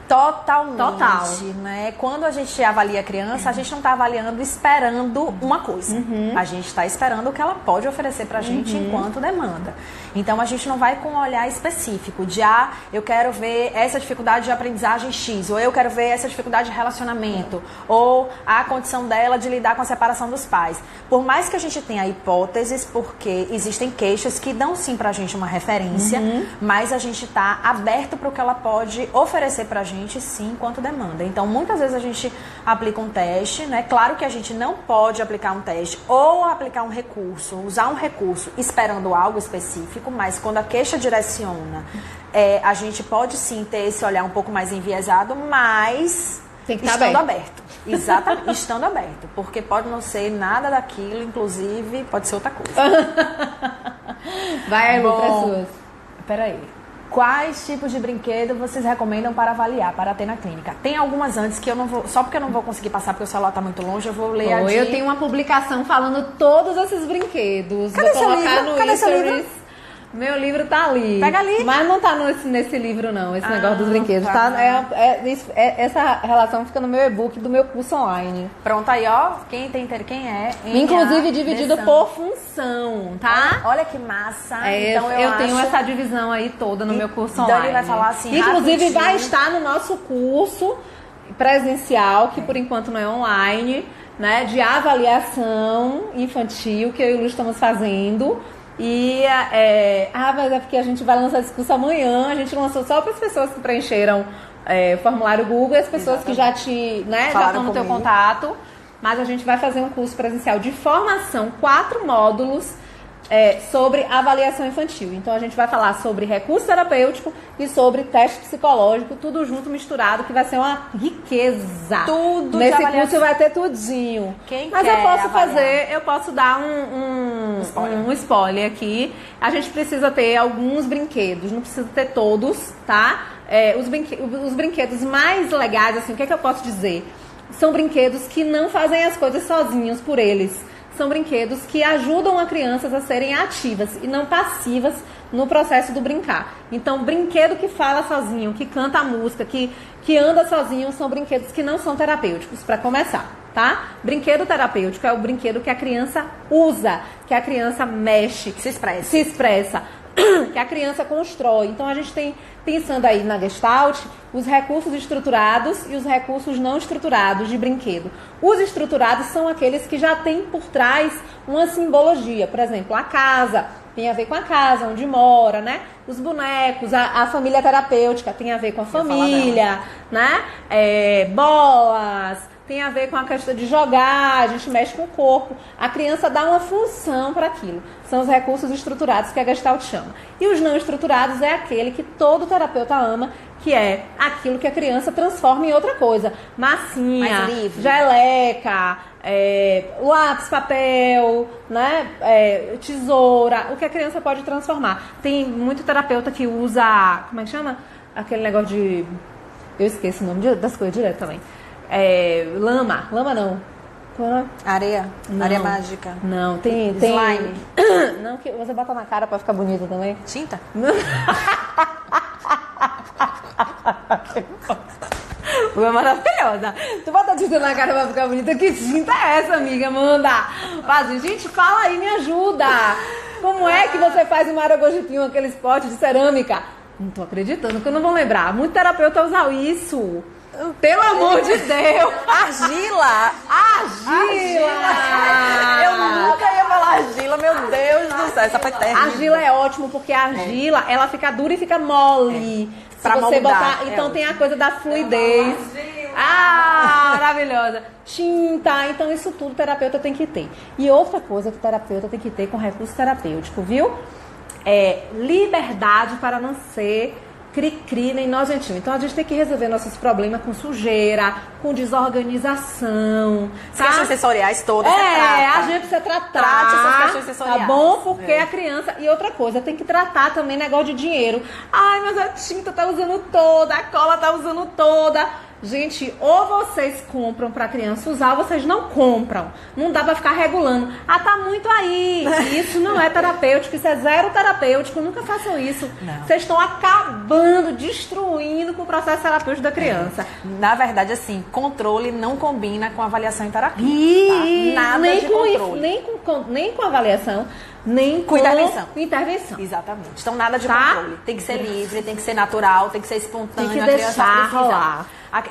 Totalmente. Né? Quando a gente avalia a criança, a gente não está avaliando esperando uma coisa. A gente está esperando o que ela pode oferecer para a gente enquanto demanda. Então, a gente não vai com um olhar específico de, eu quero ver essa dificuldade de aprendizagem X, ou eu quero ver essa dificuldade de relacionamento, ou a condição dela de lidar com a separação dos pais. Por mais que a gente tenha hipóteses, porque existem queixas que dão sim pra gente uma referência, mas a gente está aberto para o que ela pode oferecer pra gente, sim, enquanto demanda. Então, muitas vezes a gente aplica um teste, né? Claro que a gente não pode aplicar um teste ou aplicar um recurso, usar um recurso esperando algo específico, mas quando a queixa direciona, a gente pode sim ter esse olhar um pouco mais enviesado, mas tem que estando aberto. Exatamente, estando aberto. Porque pode não ser nada daquilo, inclusive pode ser outra coisa. Vai, Lu, para suas. Peraí. Quais tipos de brinquedo vocês recomendam para avaliar, para ter na clínica? Tem algumas antes que eu não vou... Só porque eu não vou conseguir passar porque o celular está muito longe, eu vou ler a Eu tenho uma publicação falando todos esses brinquedos. Cadê vou colocar seu livro? Cadê seu stories. livro? Meu livro tá ali. Pega ali. Mas não tá nesse livro, não, esse negócio dos brinquedos. Tá, essa relação fica no meu e-book do meu curso online. Pronto, aí, ó. Quem tem interesse, quem é? Inclusive dividido por função, tá? Olha que massa. Então eu tenho essa divisão aí toda no meu curso online. Dani vai falar assim, inclusive rapidinho. vai estar no nosso curso presencial, que por enquanto não é online, né? De avaliação infantil, que eu e o Lu estamos fazendo. E, mas é porque a gente vai lançar esse curso amanhã. A gente lançou só para as pessoas que preencheram o formulário Google e as pessoas que já estão no teu contato. Mas a gente vai fazer um curso presencial de formação, 4 módulos sobre avaliação infantil. Então a gente vai falar sobre recurso terapêutico e sobre teste psicológico, tudo junto, misturado, que vai ser uma riqueza. Tudo nesse curso vai ter tudinho. Mas eu posso dar um spoiler aqui. A gente precisa ter alguns brinquedos, não precisa ter todos, tá? Os brinquedos mais legais, assim, o que é que eu posso dizer? São brinquedos que não fazem as coisas sozinhos por eles. São brinquedos que ajudam as crianças a serem ativas e não passivas no processo do brincar. Então, brinquedo que fala sozinho, que canta a música, que anda sozinho, são brinquedos que não são terapêuticos, para começar, tá? Brinquedo terapêutico é o brinquedo que a criança usa, que a criança mexe, se expressa. que a criança constrói. Então a gente tem, pensando aí na Gestalt, os recursos estruturados e os recursos não estruturados de brinquedo. Os estruturados são aqueles que já têm por trás uma simbologia. Por exemplo, a casa tem a ver com a casa, onde mora, né? Os bonecos, a família terapêutica tem a ver com a família, né? Bolas, tem a ver com a questão de jogar, a gente mexe com o corpo. A criança dá uma função para aquilo. São os recursos estruturados que a Gestalt chama. E os não estruturados é aquele que todo terapeuta ama, que é aquilo que a criança transforma em outra coisa. Massinha, geleca, lápis, papel, né? Tesoura, o que a criança pode transformar. Tem muito terapeuta que usa, como é que chama? Aquele negócio de... Eu esqueço o nome das coisas direto também. Lama não. Areia? Não. Areia mágica? Não, tem... Slime? Não, que você bota na cara pra ficar bonita também. Tinta? Foi maravilhosa. Tu bota tinta na cara pra ficar bonita. Que tinta é essa, amiga? Manda. Faz, gente, fala aí, me ajuda. Como é que você faz um maragogitinho, aqueles potes de cerâmica? Não tô acreditando que eu não vou lembrar. Muito terapeuta usa isso. Pelo amor de Deus. Argila! Eu nunca ia falar argila, meu Deus do céu. Essa foi terrível. Argila é ótimo, porque a argila, ela fica dura e fica mole. Pra Se você moldar, botar, então tem a coisa da fluidez. Maravilhosa. Tinta, então isso tudo o terapeuta tem que ter. E outra coisa que o terapeuta tem que ter com recurso terapêutico, viu? É liberdade para não ser cri-cri nem nojentinho. Então a gente tem que resolver nossos problemas com sujeira, com desorganização. As questões sensoriais todas, a gente precisa tratar. Trate essas questões sensoriais. Tá bom? Porque a criança... E outra coisa, tem que tratar também negócio de dinheiro. Ai, mas a tinta tá usando toda, a cola tá usando toda. Gente, ou vocês compram pra criança usar, ou vocês não compram. Não dá pra ficar regulando. Tá muito aí. Isso não é terapêutico, isso é zero terapêutico. Nunca façam isso. Não. Vocês estão acabando, destruindo com o processo terapêutico da criança. Na verdade, assim, controle não combina com avaliação em terapia. Tá? Nada nem de com controle. Isso, nem com avaliação, nem com intervenção. Exatamente. Então, nada de Tá? controle. Tem que ser livre, tem que ser natural, tem que ser espontâneo. Tem que a criança deixar precisa. rolar.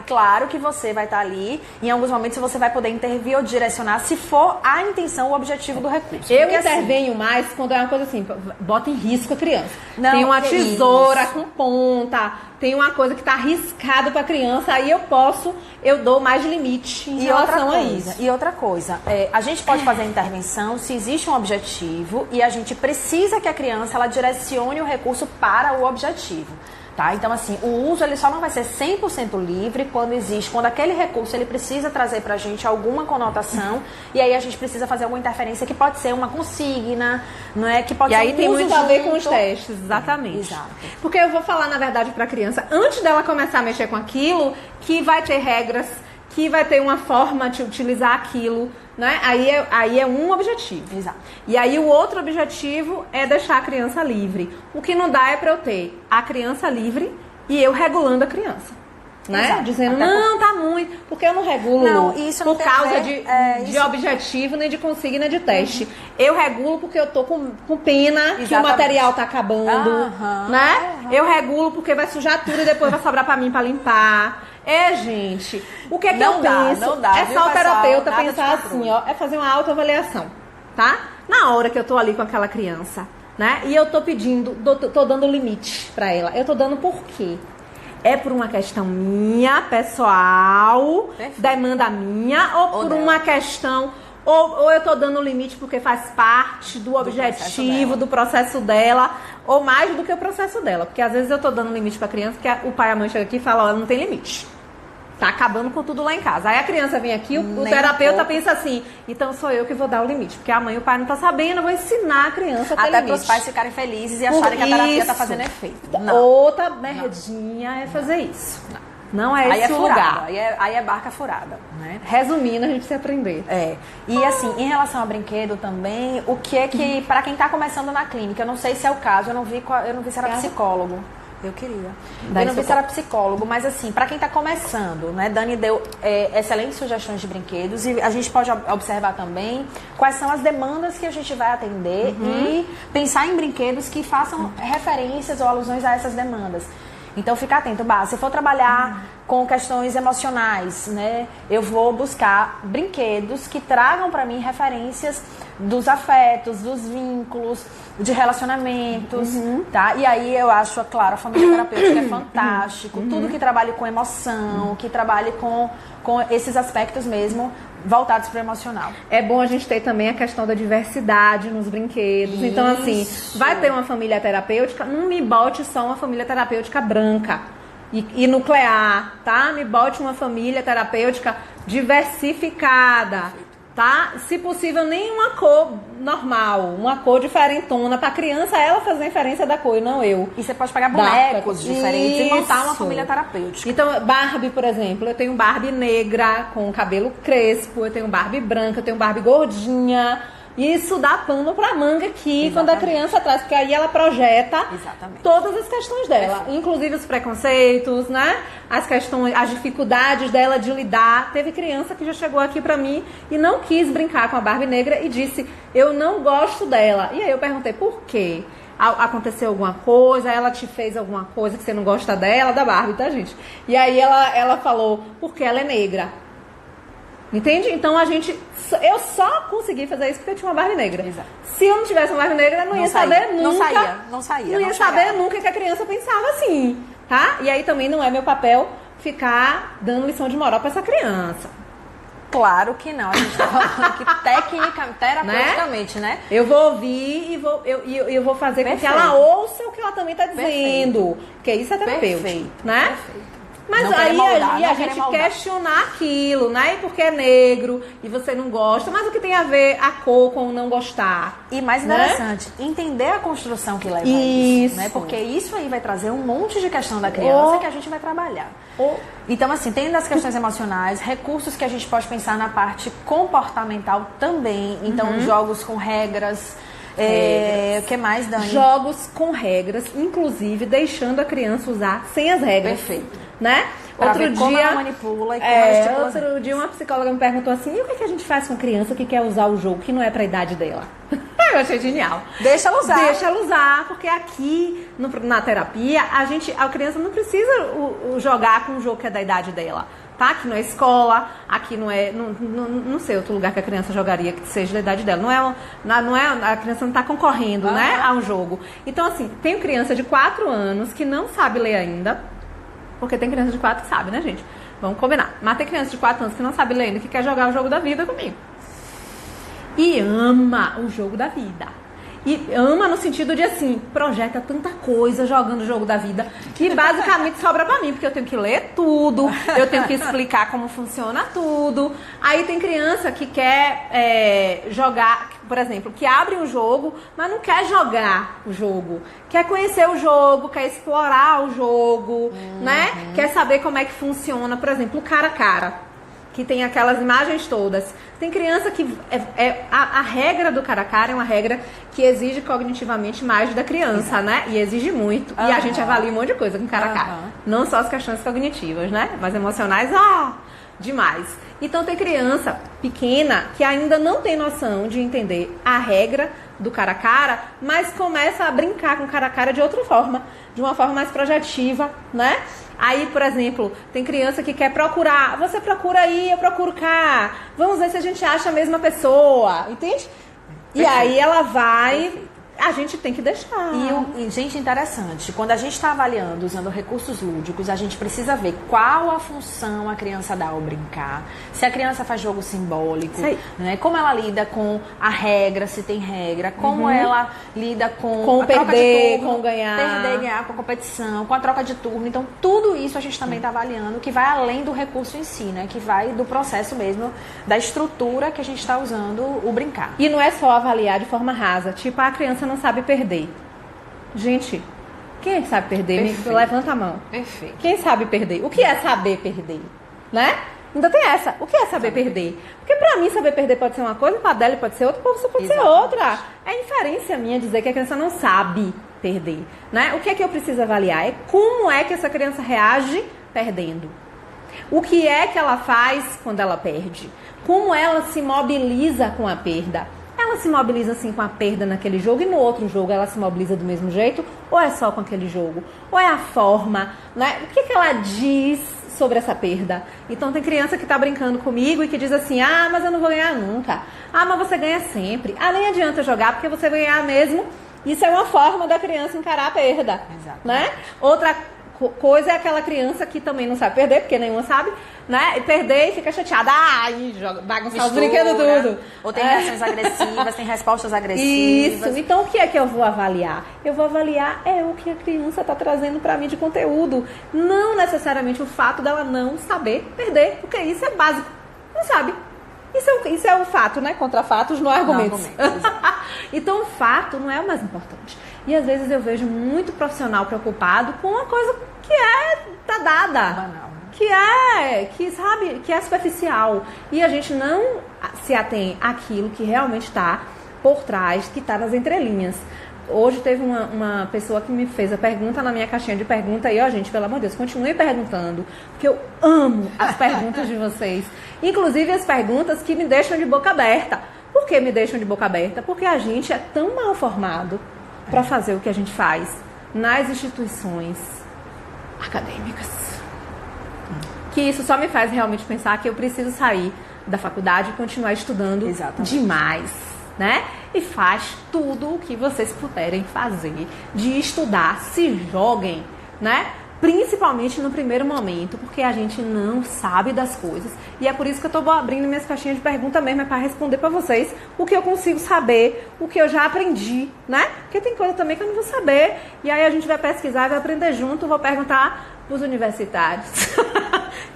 Claro que você vai estar ali, em alguns momentos você vai poder intervir ou direcionar, se for a intenção, o objetivo do recurso. Eu Porque, intervenho mais quando é uma coisa assim, bota em risco a criança. Não, tem uma que tesoura isso. com ponta, tem uma coisa que tá arriscado pra criança, aí eu dou mais limite em relação a isso. E outra coisa, a gente pode fazer a intervenção se existe um objetivo e a gente precisa que a criança ela direcione o recurso para o objetivo. Tá? Então, assim, o uso ele só não vai ser 100% livre quando aquele recurso ele precisa trazer pra gente alguma conotação e aí a gente precisa fazer alguma interferência que pode ser uma consigna, não é? Que pode E ser aí um tem uso muito a ver com junto. os testes, exatamente. Exato. Porque eu vou falar, na verdade, pra criança, antes dela começar a mexer com aquilo, que vai ter regras, que vai ter uma forma de utilizar aquilo, né? Aí é um objetivo. Exato. E aí o outro objetivo é deixar a criança livre. O que não dá é pra eu ter a criança livre e eu regulando a criança. Né? Exato. Dizendo, Até não, tá muito. Porque eu não regulo Não, isso não por tem a causa ver, de isso. objetivo, nem de consigna de teste. Eu regulo porque eu tô com pena que o Exatamente. material tá acabando. Né? Eu regulo porque vai sujar tudo e depois vai sobrar pra mim pra limpar. Gente, o que é que Não eu dá, penso? não dá, É viu, só o pessoal? terapeuta Nada de pensar controle. assim, ó, é fazer uma autoavaliação, tá? Na hora que eu tô ali com aquela criança, né? E eu tô pedindo, tô dando limite pra ela. Eu tô dando por quê? É por uma questão minha, pessoal, Perfeito. demanda minha, ou por dela. uma questão, ou eu tô dando limite porque faz parte do objetivo, do processo dela, ou mais do que o processo dela. Porque às vezes eu tô dando limite pra criança, que o pai e a mãe chegam aqui e falam, ó, não tem limite. Tá acabando com tudo lá em casa. Aí a criança vem aqui, o Nem terapeuta um pouco. pensa assim, então sou eu que vou dar o limite. Porque a mãe e o pai não tá sabendo, eu vou ensinar a criança a ter Até limite. para os pais ficarem felizes e acharem que a terapia tá Isso. fazendo efeito. Não. Outra merdinha é fazer isso. Não é Aí esse é o furada, lugar. aí é barca furada, né? Resumindo, a gente precisa aprender. E assim, em relação ao brinquedo também, o que é que, para quem tá começando na clínica, eu não sei se é o caso, eu não vi se era psicólogo. Eu queria. Dá Eu não esse vi se era psicólogo, mas assim, para quem está começando, né? Dani deu excelentes sugestões de brinquedos e a gente pode observar também quais são as demandas que a gente vai atender e pensar em brinquedos que façam referências ou alusões a essas demandas. Então, fica atento. Se for trabalhar com questões emocionais, né, eu vou buscar brinquedos que tragam para mim referências dos afetos, dos vínculos, de relacionamentos, tá? E aí eu acho, claro, a família terapêutica é fantástico. Tudo que trabalhe com emoção, que trabalhe com esses aspectos mesmo voltados para o emocional. É bom a gente ter também a questão da diversidade nos brinquedos. Isso. Então, assim, vai ter uma família terapêutica, não me bote só uma família terapêutica branca e nuclear, tá? Me bote uma família terapêutica diversificada, tá? Se possível, nem uma cor normal, uma cor diferentona, pra criança ela fazer a inferência da cor e não eu. E você pode pegar bonecos diferentes e montar uma família terapêutica. Então, Barbie, por exemplo, eu tenho Barbie negra com cabelo crespo, eu tenho Barbie branca, eu tenho Barbie gordinha. Isso dá pano pra manga aqui. Exatamente. Quando a criança traz, porque aí ela projeta todas as questões dela, inclusive os preconceitos, né? As questões, as dificuldades dela de lidar. Teve criança que já chegou aqui pra mim e não quis brincar com a Barbie negra e disse, eu não gosto dela. E aí eu perguntei, por quê? Aconteceu alguma coisa, ela te fez alguma coisa que você não gosta dela, da Barbie, tá, gente? E aí ela falou, porque ela é negra. Entende? Então eu só consegui fazer isso porque eu tinha uma Barbie negra. Exato. Se eu não tivesse uma Barbie negra, não ia saber nunca. Não saía. Não ia saber nunca que a criança pensava assim, tá? E aí também não é meu papel ficar dando lição de moral pra essa criança. Claro que não. A gente tá falando que terapeuticamente, né? Eu vou ouvir e eu vou fazer com que ela ouça o que ela também tá dizendo. Porque isso é terapêutico, né? Perfeito. Mas não aí moldar, a gente questionar aquilo, né? E porque é negro e você não gosta, mas o que tem a ver a cor com não gostar? E mais interessante, né? Entender a construção que leva a isso, né? Porque isso aí vai trazer um monte de questão da criança que a gente vai trabalhar. Então, assim, tem das questões emocionais, recursos que a gente pode pensar na parte comportamental também. Então, jogos com regras. O que mais, Dani? Jogos com regras, inclusive deixando a criança usar sem as regras. Perfeito. Né? Outro dia como ela manipula e como ela estimula. Outro dia uma psicóloga me perguntou assim, e o que a gente faz com criança que quer usar o jogo que não é pra idade dela? Eu achei genial. Deixa ela usar. Deixa ela usar, porque aqui na terapia a criança não precisa jogar com um jogo que é da idade dela. Tá? Aqui não é escola, aqui não sei outro lugar que a criança jogaria que seja da idade dela. A criança não está concorrendo, né, a um jogo. Então, assim, tenho criança de 4 anos que não sabe ler ainda, porque tem criança de 4 que sabe, né, gente? Vamos combinar. Mas tem criança de 4 anos que não sabe ler ainda, que quer jogar o jogo da vida comigo. E ama o jogo da vida. E ama no sentido de, assim, projeta tanta coisa jogando o jogo da vida que basicamente sobra pra mim, porque eu tenho que ler tudo, eu tenho que explicar como funciona tudo. Aí tem criança que quer jogar, por exemplo, que abre um jogo, mas não quer jogar o jogo. Quer conhecer o jogo, quer explorar o jogo, né? Quer saber como é que funciona, por exemplo, o cara a cara. Que tem aquelas imagens todas. Tem criança que... a regra do cara a cara é uma regra que exige cognitivamente mais da criança, né? E exige muito. E a gente avalia um monte de coisa com cara a cara. Não só as questões cognitivas, né? Mas emocionais, demais. Então tem criança pequena que ainda não tem noção de entender a regra do cara a cara, mas começa a brincar com o cara a cara de outra forma. De uma forma mais projetiva, né? Aí, por exemplo, tem criança que quer procurar. Você procura aí, eu procuro cá. Vamos ver se a gente acha a mesma pessoa. Entende? E aí ela vai... A gente tem que deixar. E, gente, interessante. Quando a gente está avaliando, usando recursos lúdicos, a gente precisa ver qual a função a criança dá ao brincar. Se a criança faz jogo simbólico, né? Como ela lida com a regra, se tem regra. Como ela lida com a perder, troca de turno, com ganhar. Perder, ganhar, com a competição, com a troca de turno. Então, tudo isso a gente também está avaliando, que vai além do recurso em si, né? Que vai do processo mesmo, da estrutura que a gente está usando o brincar. E não é só avaliar de forma rasa. Tipo, a criança não sabe perder. Gente, quem sabe perder? Levanta a mão. Perfeito. Quem sabe perder? O que é saber perder? Né? Ainda tem essa. O que é saber perder? Porque pra mim saber perder pode ser uma coisa, pra Adele pode ser outra, pra você pode ser outra. É inferência minha dizer que a criança não sabe. perder, né? O que é que eu preciso avaliar? É como é que essa criança reage perdendo. O que é que ela faz quando ela perde? Como ela se mobiliza com a perda? Ela se mobiliza assim com a perda naquele jogo e no outro jogo ela se mobiliza do mesmo jeito? Ou é só com aquele jogo? Ou é a forma, né? O que que ela diz sobre essa perda? Então tem criança que tá brincando comigo e que diz assim, ah, mas eu não vou ganhar nunca. Ah, mas você ganha sempre. Ah, nem adianta jogar porque você vai ganhar mesmo. Isso é uma forma da criança encarar a perda. Exato. Né? Outra coisa é aquela criança que também não sabe perder, porque nenhuma sabe, né? E perder e fica chateada. E joga, bagunçar os brinquedos tudo. Ou tem reações agressivas, tem respostas agressivas. Isso. Então o que é que eu vou avaliar? Eu vou avaliar o que a criança está trazendo para mim de conteúdo. Não necessariamente o fato dela não saber perder, porque isso é básico. Não sabe. Isso é o fato, né? Contra fatos não há argumentos. Então o fato não é o mais importante. E às vezes eu vejo muito profissional preocupado com uma coisa que tá dada. Banal. Que é superficial. E a gente não se atém àquilo que realmente está por trás, que está nas entrelinhas. Hoje teve uma pessoa que me fez a pergunta na minha caixinha de pergunta e, ó, gente, pelo amor de Deus, continue perguntando, porque eu amo as perguntas de vocês. Inclusive as perguntas que me deixam de boca aberta. Por que me deixam de boca aberta? Porque a gente é tão mal formado para fazer o que a gente faz nas instituições acadêmicas, que isso só me faz realmente pensar que eu preciso sair da faculdade e continuar estudando demais, né? E faz tudo o que vocês puderem fazer de estudar, se joguem, né? Principalmente no primeiro momento, porque a gente não sabe das coisas. E é por isso que eu tô abrindo minhas caixinhas de pergunta mesmo, é para responder para vocês o que eu consigo saber, o que eu já aprendi, né? Porque tem coisa também que eu não vou saber. E aí a gente vai pesquisar e vai aprender junto, vou perguntar pros universitários,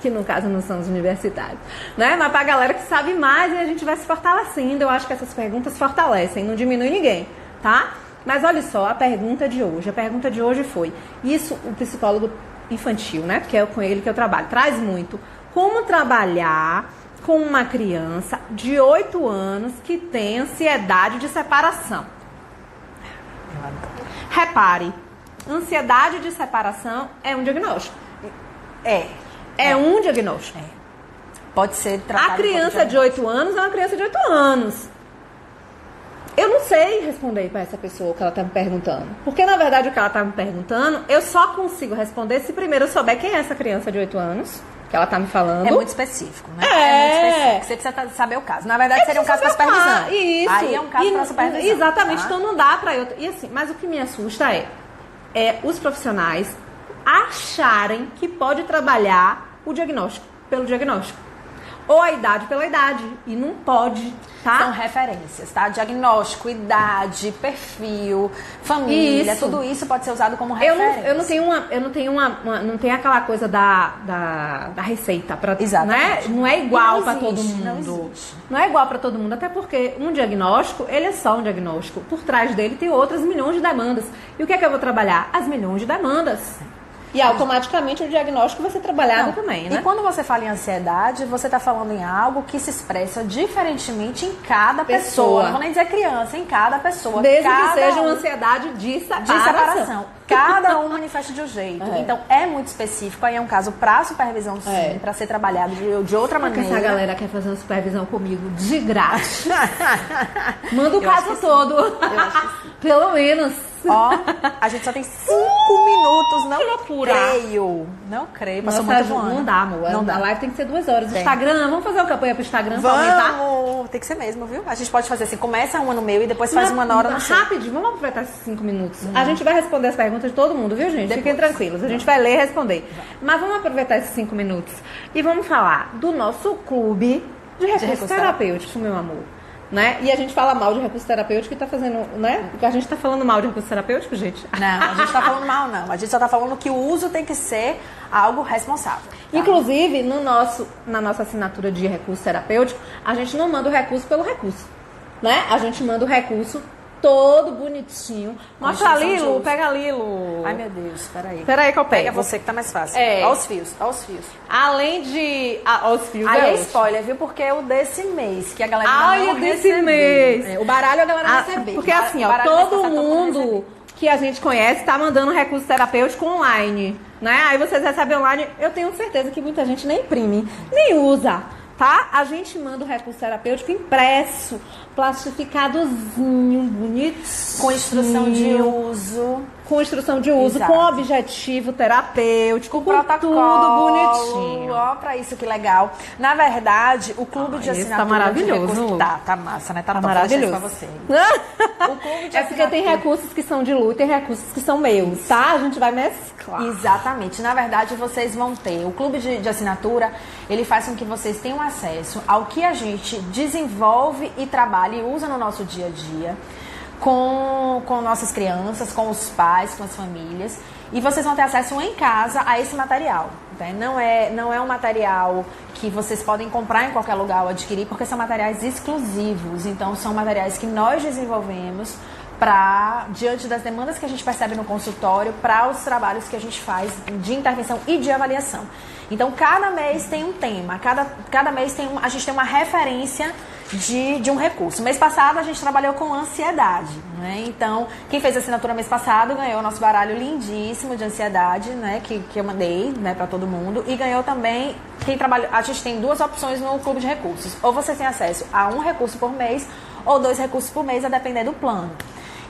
que no caso não são os universitários, né? Mas pra galera que sabe mais e a gente vai se fortalecendo. Eu acho que essas perguntas fortalecem, não diminui ninguém, tá? Mas olha só, a pergunta de hoje foi, isso o psicólogo infantil, né, porque é com ele que eu trabalho, traz muito, como trabalhar com uma criança de 8 anos que tem ansiedade de separação. Repare, ansiedade de separação é um diagnóstico. É um diagnóstico. Pode ser tratado. A criança de 8 anos é uma criança de 8 anos. Eu não sei responder para essa pessoa o que ela está me perguntando. Porque, na verdade, o que ela está me perguntando, eu só consigo responder se primeiro eu souber quem é essa criança de 8 anos, que ela está me falando. É muito específico, né? É muito específico. Você precisa saber o caso. Na verdade, seria um caso para supervisão. Isso. Aí é um caso para supervisão. Exatamente. Tá? Então, não dá para eu... E assim, mas o que me assusta é os profissionais acharem que pode trabalhar o diagnóstico pelo diagnóstico. Ou a idade pela idade. E não pode, tá? São referências, tá? Diagnóstico, idade, perfil, família, tudo isso pode ser usado como referência. Não tem aquela coisa da receita para, né? Não é igual para todo mundo. Não é igual para todo mundo, até porque um diagnóstico, ele é só um diagnóstico. Por trás dele tem outras milhões de demandas. E o que é que eu vou trabalhar? As milhões de demandas. E automaticamente o diagnóstico vai ser trabalhado também, né? E quando você fala em ansiedade, você está falando em algo que se expressa diferentemente em cada pessoa. Não vou nem dizer criança, em cada pessoa. Desde que seja uma ansiedade de separação. Cada um manifesta de um jeito. Então, é muito específico. Aí é um caso para supervisão, sim, para ser trabalhado de outra maneira. Essa galera quer fazer uma supervisão comigo de graça. Manda o caso todo. Eu acho que sim. Pelo menos. Ó, a gente só tem 5 minutos, não que loucura. Não creio, passou muito voando. Não dá, amor. Não dá. A live tem que ser 2 horas. Instagram, vamos fazer uma campanha pro Instagram pra aumentar? Tem que ser mesmo, viu? A gente pode fazer assim, começa uma no meu e depois faz uma na hora no seu. Rapidinho, vamos aproveitar esses 5 minutos. A gente vai responder as perguntas de todo mundo, viu, gente? Fiquem tranquilos, a gente vai ler e responder. Mas vamos aproveitar esses 5 minutos e vamos falar do nosso clube de recurso terapêutico, meu amor. Né? E a gente fala mal de recurso terapêutico e tá fazendo, né? A gente tá falando mal de recurso terapêutico, gente? Não, a gente tá falando mal, não. A gente só tá falando que o uso tem que ser algo responsável. Tá? Inclusive, na nossa assinatura de recurso terapêutico, a gente não manda o recurso pelo recurso, né? A gente manda o recurso todo bonitinho. Mostra a Lilo, pega a Lilo. Ai, meu Deus, peraí. Peraí que eu pego. Pega você que tá mais fácil. Olha os fios, olha os fios. Além de... os fios aí é spoiler, viu? Porque é o desse mês, que a galera não desse mês. O baralho a galera recebeu. Porque assim, ó, todo mundo... que a gente conhece tá mandando recurso terapêutico online, né? Aí vocês recebem online, eu tenho certeza que muita gente nem imprime, nem usa, tá? A gente manda o recurso terapêutico impresso, plastificadozinho, bonitinho. Com instrução de uso. Com instrução de uso, Exato. com objetivo terapêutico, com Protocolo, tudo bonitinho. Ó, pra isso que legal. Na verdade, o clube de esse assinatura... tá maravilhoso, de recurso- Lu. Tá massa, né? Tá top, Maravilhoso. vou deixar isso pra você. O clube de É porque tem assinatura- recursos que são de Lu e tem recursos que são meus, tá? A gente vai mesclar. Exatamente. Na verdade, vocês vão ter. O clube de assinatura, ele faz com que vocês tenham acesso ao que a gente desenvolve e trabalha e usa no nosso dia a dia com nossas crianças, com os pais, com as famílias. E vocês vão ter acesso em casa a esse material. Né? Não é um material que vocês podem comprar em qualquer lugar ou adquirir, porque são materiais exclusivos. Então, são materiais que nós desenvolvemos diante das demandas que a gente percebe no consultório, para os trabalhos que a gente faz de intervenção e de avaliação. Então, cada mês tem um tema, cada mês a gente tem uma referência de um recurso. Mês passado a gente trabalhou com ansiedade, né? Então, quem fez a assinatura mês passado ganhou o nosso baralho lindíssimo de ansiedade, né? Que eu mandei, né, para todo mundo. E ganhou também quem trabalha. A gente tem 2 opções no clube de recursos. Ou você tem acesso a 1 recurso por mês, ou 2 recursos por mês, a depender do plano.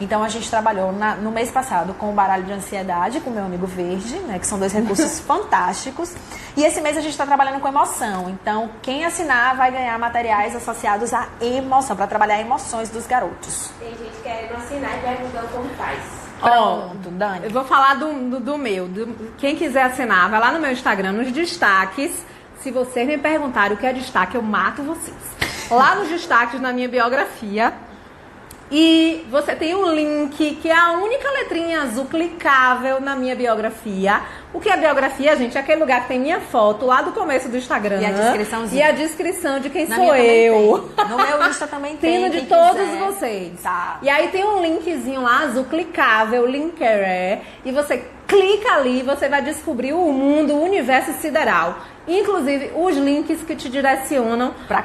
Então, a gente trabalhou no mês passado com o baralho de ansiedade, com o meu amigo Verde, né, que são 2 recursos fantásticos. E esse mês a gente está trabalhando com emoção. Então, quem assinar vai ganhar materiais associados à emoção, para trabalhar emoções dos garotos. Tem gente querendo assinar e perguntando como faz. Pronto, Dani. Eu vou falar do meu. Quem quiser assinar, vai lá no meu Instagram, nos destaques. Se vocês me perguntarem o que é destaque, eu mato vocês. Lá nos destaques, na minha biografia. E você tem um link, que é a única letrinha azul clicável na minha biografia. O que é biografia, gente? É aquele lugar que tem minha foto lá do começo do Instagram. E a descriçãozinha. E a descrição de quem Na sou minha também eu. tem. No meu Insta também tem. Tendo de quem todos quiser. vocês. Tá. E aí tem um linkzinho lá, azul clicável, Linkeré. E você clica ali e você vai descobrir o mundo, o universo sideral. Inclusive, os links que te direcionam para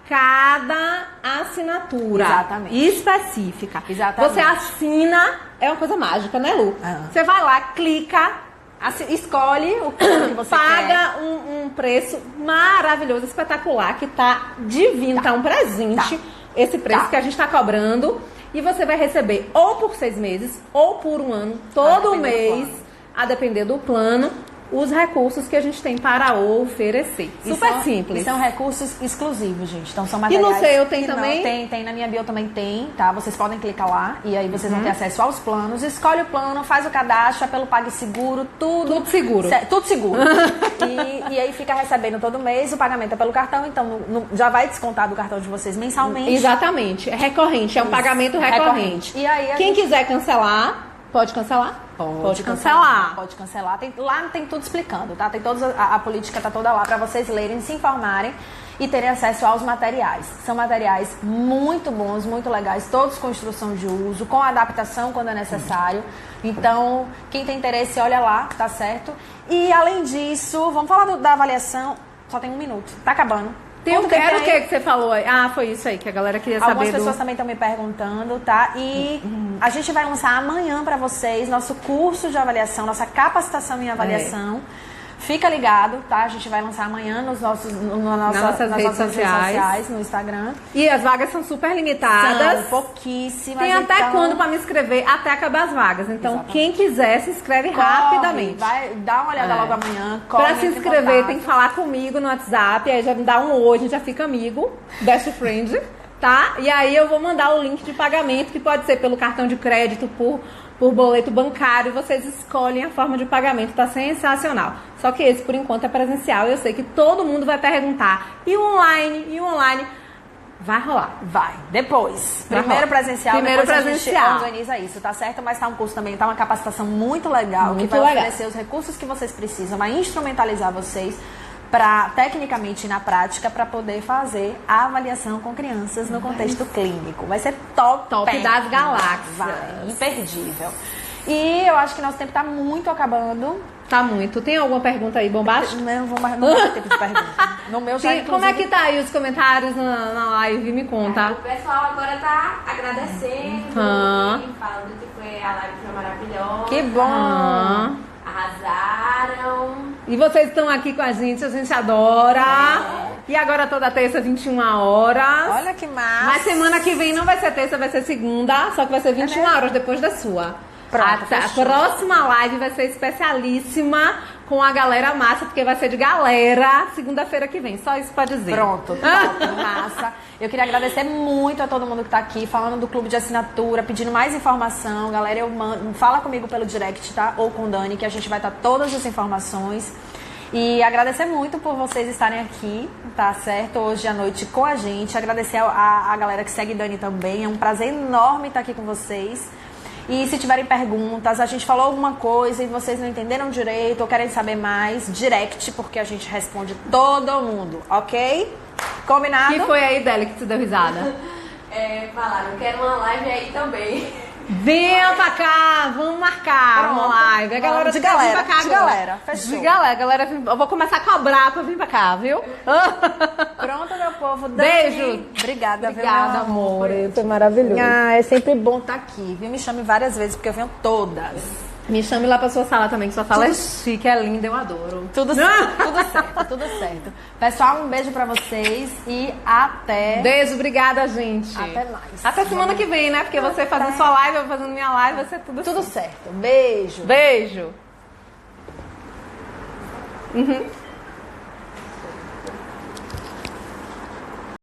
cada assinatura. Exatamente. Específica. Exatamente. Você assina, é uma coisa mágica, né, Lu? Você vai lá, clica, escolhe o que você quer. paga um preço maravilhoso, espetacular, que tá divino, tá um presente. Esse preço que a gente tá cobrando. E você vai receber ou por 6 meses, ou por 1 ano, todo mês, a depender do plano, os recursos que a gente tem para oferecer. Super simples. E são recursos exclusivos, gente. Então são E materiais. no seu tem que não- também? Tem, na minha bio também tem, tá? Vocês podem clicar lá e aí vocês vão ter acesso aos planos. Escolhe o plano, faz o cadastro, é pelo PagSeguro, tudo seguro. Tudo seguro. e aí fica recebendo todo mês, o pagamento é pelo cartão, então já vai descontar do cartão de vocês mensalmente. Exatamente. É recorrente, é um pagamento recorrente. E aí Quem quiser cancelar, pode cancelar? Pode cancelar. Pode cancelar. Lá tem tudo explicando, tá? Tem a política tá toda lá para vocês lerem, se informarem e terem acesso aos materiais. São materiais muito bons, muito legais, todos com instrução de uso, com adaptação quando é necessário. Então, quem tem interesse, olha lá, tá certo? E além disso, vamos falar da avaliação. Só tem 1 minuto. Tá acabando. Era o aí? que você falou aí? Ah, foi isso aí que a galera queria saber. Algumas pessoas também estão me perguntando, tá? E a gente vai lançar amanhã para vocês nosso curso de avaliação, nossa capacitação em avaliação. Fica ligado, tá? A gente vai lançar amanhã nas nossas redes sociais, no Instagram. E as vagas são super limitadas. São pouquíssimas. Tem até então, quando para me inscrever, até acabar as vagas. Então, Exatamente. quem quiser, se inscreve corre, rapidamente. Vai dar uma olhada logo amanhã. Corre, Pra se entra em inscrever, contato. tem que falar comigo no WhatsApp. Aí já me dá um oi, a gente já fica amigo. Best friend, tá? E aí eu vou mandar o link de pagamento, que pode ser pelo cartão de crédito, por boleto bancário. Vocês escolhem a forma de pagamento. Tá sensacional. Só que esse, por enquanto, é presencial. Eu sei que todo mundo vai perguntar. E o online? E o online? Vai rolar. Vai. Depois. Vai Primeiro rolar. presencial, Primeiro depois presencial. a gente organiza isso, tá certo? Mas tá um curso também, tá uma capacitação muito legal, Muito que vai legal. oferecer os recursos que vocês precisam, vai instrumentalizar vocês para tecnicamente e na prática para poder fazer a avaliação com crianças no contexto clínico. Vai ser top. Top das galáxias. Vai. Imperdível. E eu acho que nosso tempo tá muito acabando. Tá muito. Tem alguma pergunta aí bombástica? Não vou ter tempo de pergunta. No meu já, Como é inclusive, que tá aí os comentários na live? Me conta. O pessoal agora tá agradecendo, Ah. e falando que foi a live foi maravilhosa. Que bom! Arrasaram. E vocês estão aqui com a gente adora. E agora toda terça, 21 horas. Olha que massa! Mas semana que vem não vai ser terça, vai ser segunda, só que vai ser 21 horas depois da sua. Pronto, A próxima live vai ser especialíssima com a galera massa, porque vai ser de galera segunda-feira que vem. Só isso pra dizer. Pronto, top, massa. Eu queria agradecer muito a todo mundo que tá aqui, falando do clube de assinatura, pedindo mais informação. Galera, fala comigo pelo direct, tá? Ou com o Dani, que a gente vai dar todas as informações. E agradecer muito por vocês estarem aqui, tá certo? Hoje à noite com a gente. Agradecer a galera que segue Dani também. É um prazer enorme estar aqui com vocês. E se tiverem perguntas, a gente falou alguma coisa e vocês não entenderam direito ou querem saber mais, direct, porque a gente responde todo mundo, ok? Combinado? Que foi aí, Deli, que tu deu risada? Falaram, quero uma live aí também. Venha pra cá, vamos marcar uma live. A galera de tá vindo galera, pra cá de agora. galera, fechou. De galera, eu vou começar a cobrar pra vir pra cá, viu? Pronto, meu povo. Dani, Beijo. Obrigada, viu, Obrigada, meu amor. Foi maravilhoso. É sempre bom estar aqui, viu? Me chame várias vezes, porque eu venho todas. Me chame lá pra sua sala também, que sua sala Tudo- é chique, é linda, eu adoro. Tudo certo, tudo certo, tudo certo. Pessoal, um beijo pra vocês e até... Beijo, obrigada, gente. Até mais. Até semana que vem, né? Porque você fazendo sua live, eu fazendo minha live, vai ser tudo Tudo certo. Beijo. Beijo.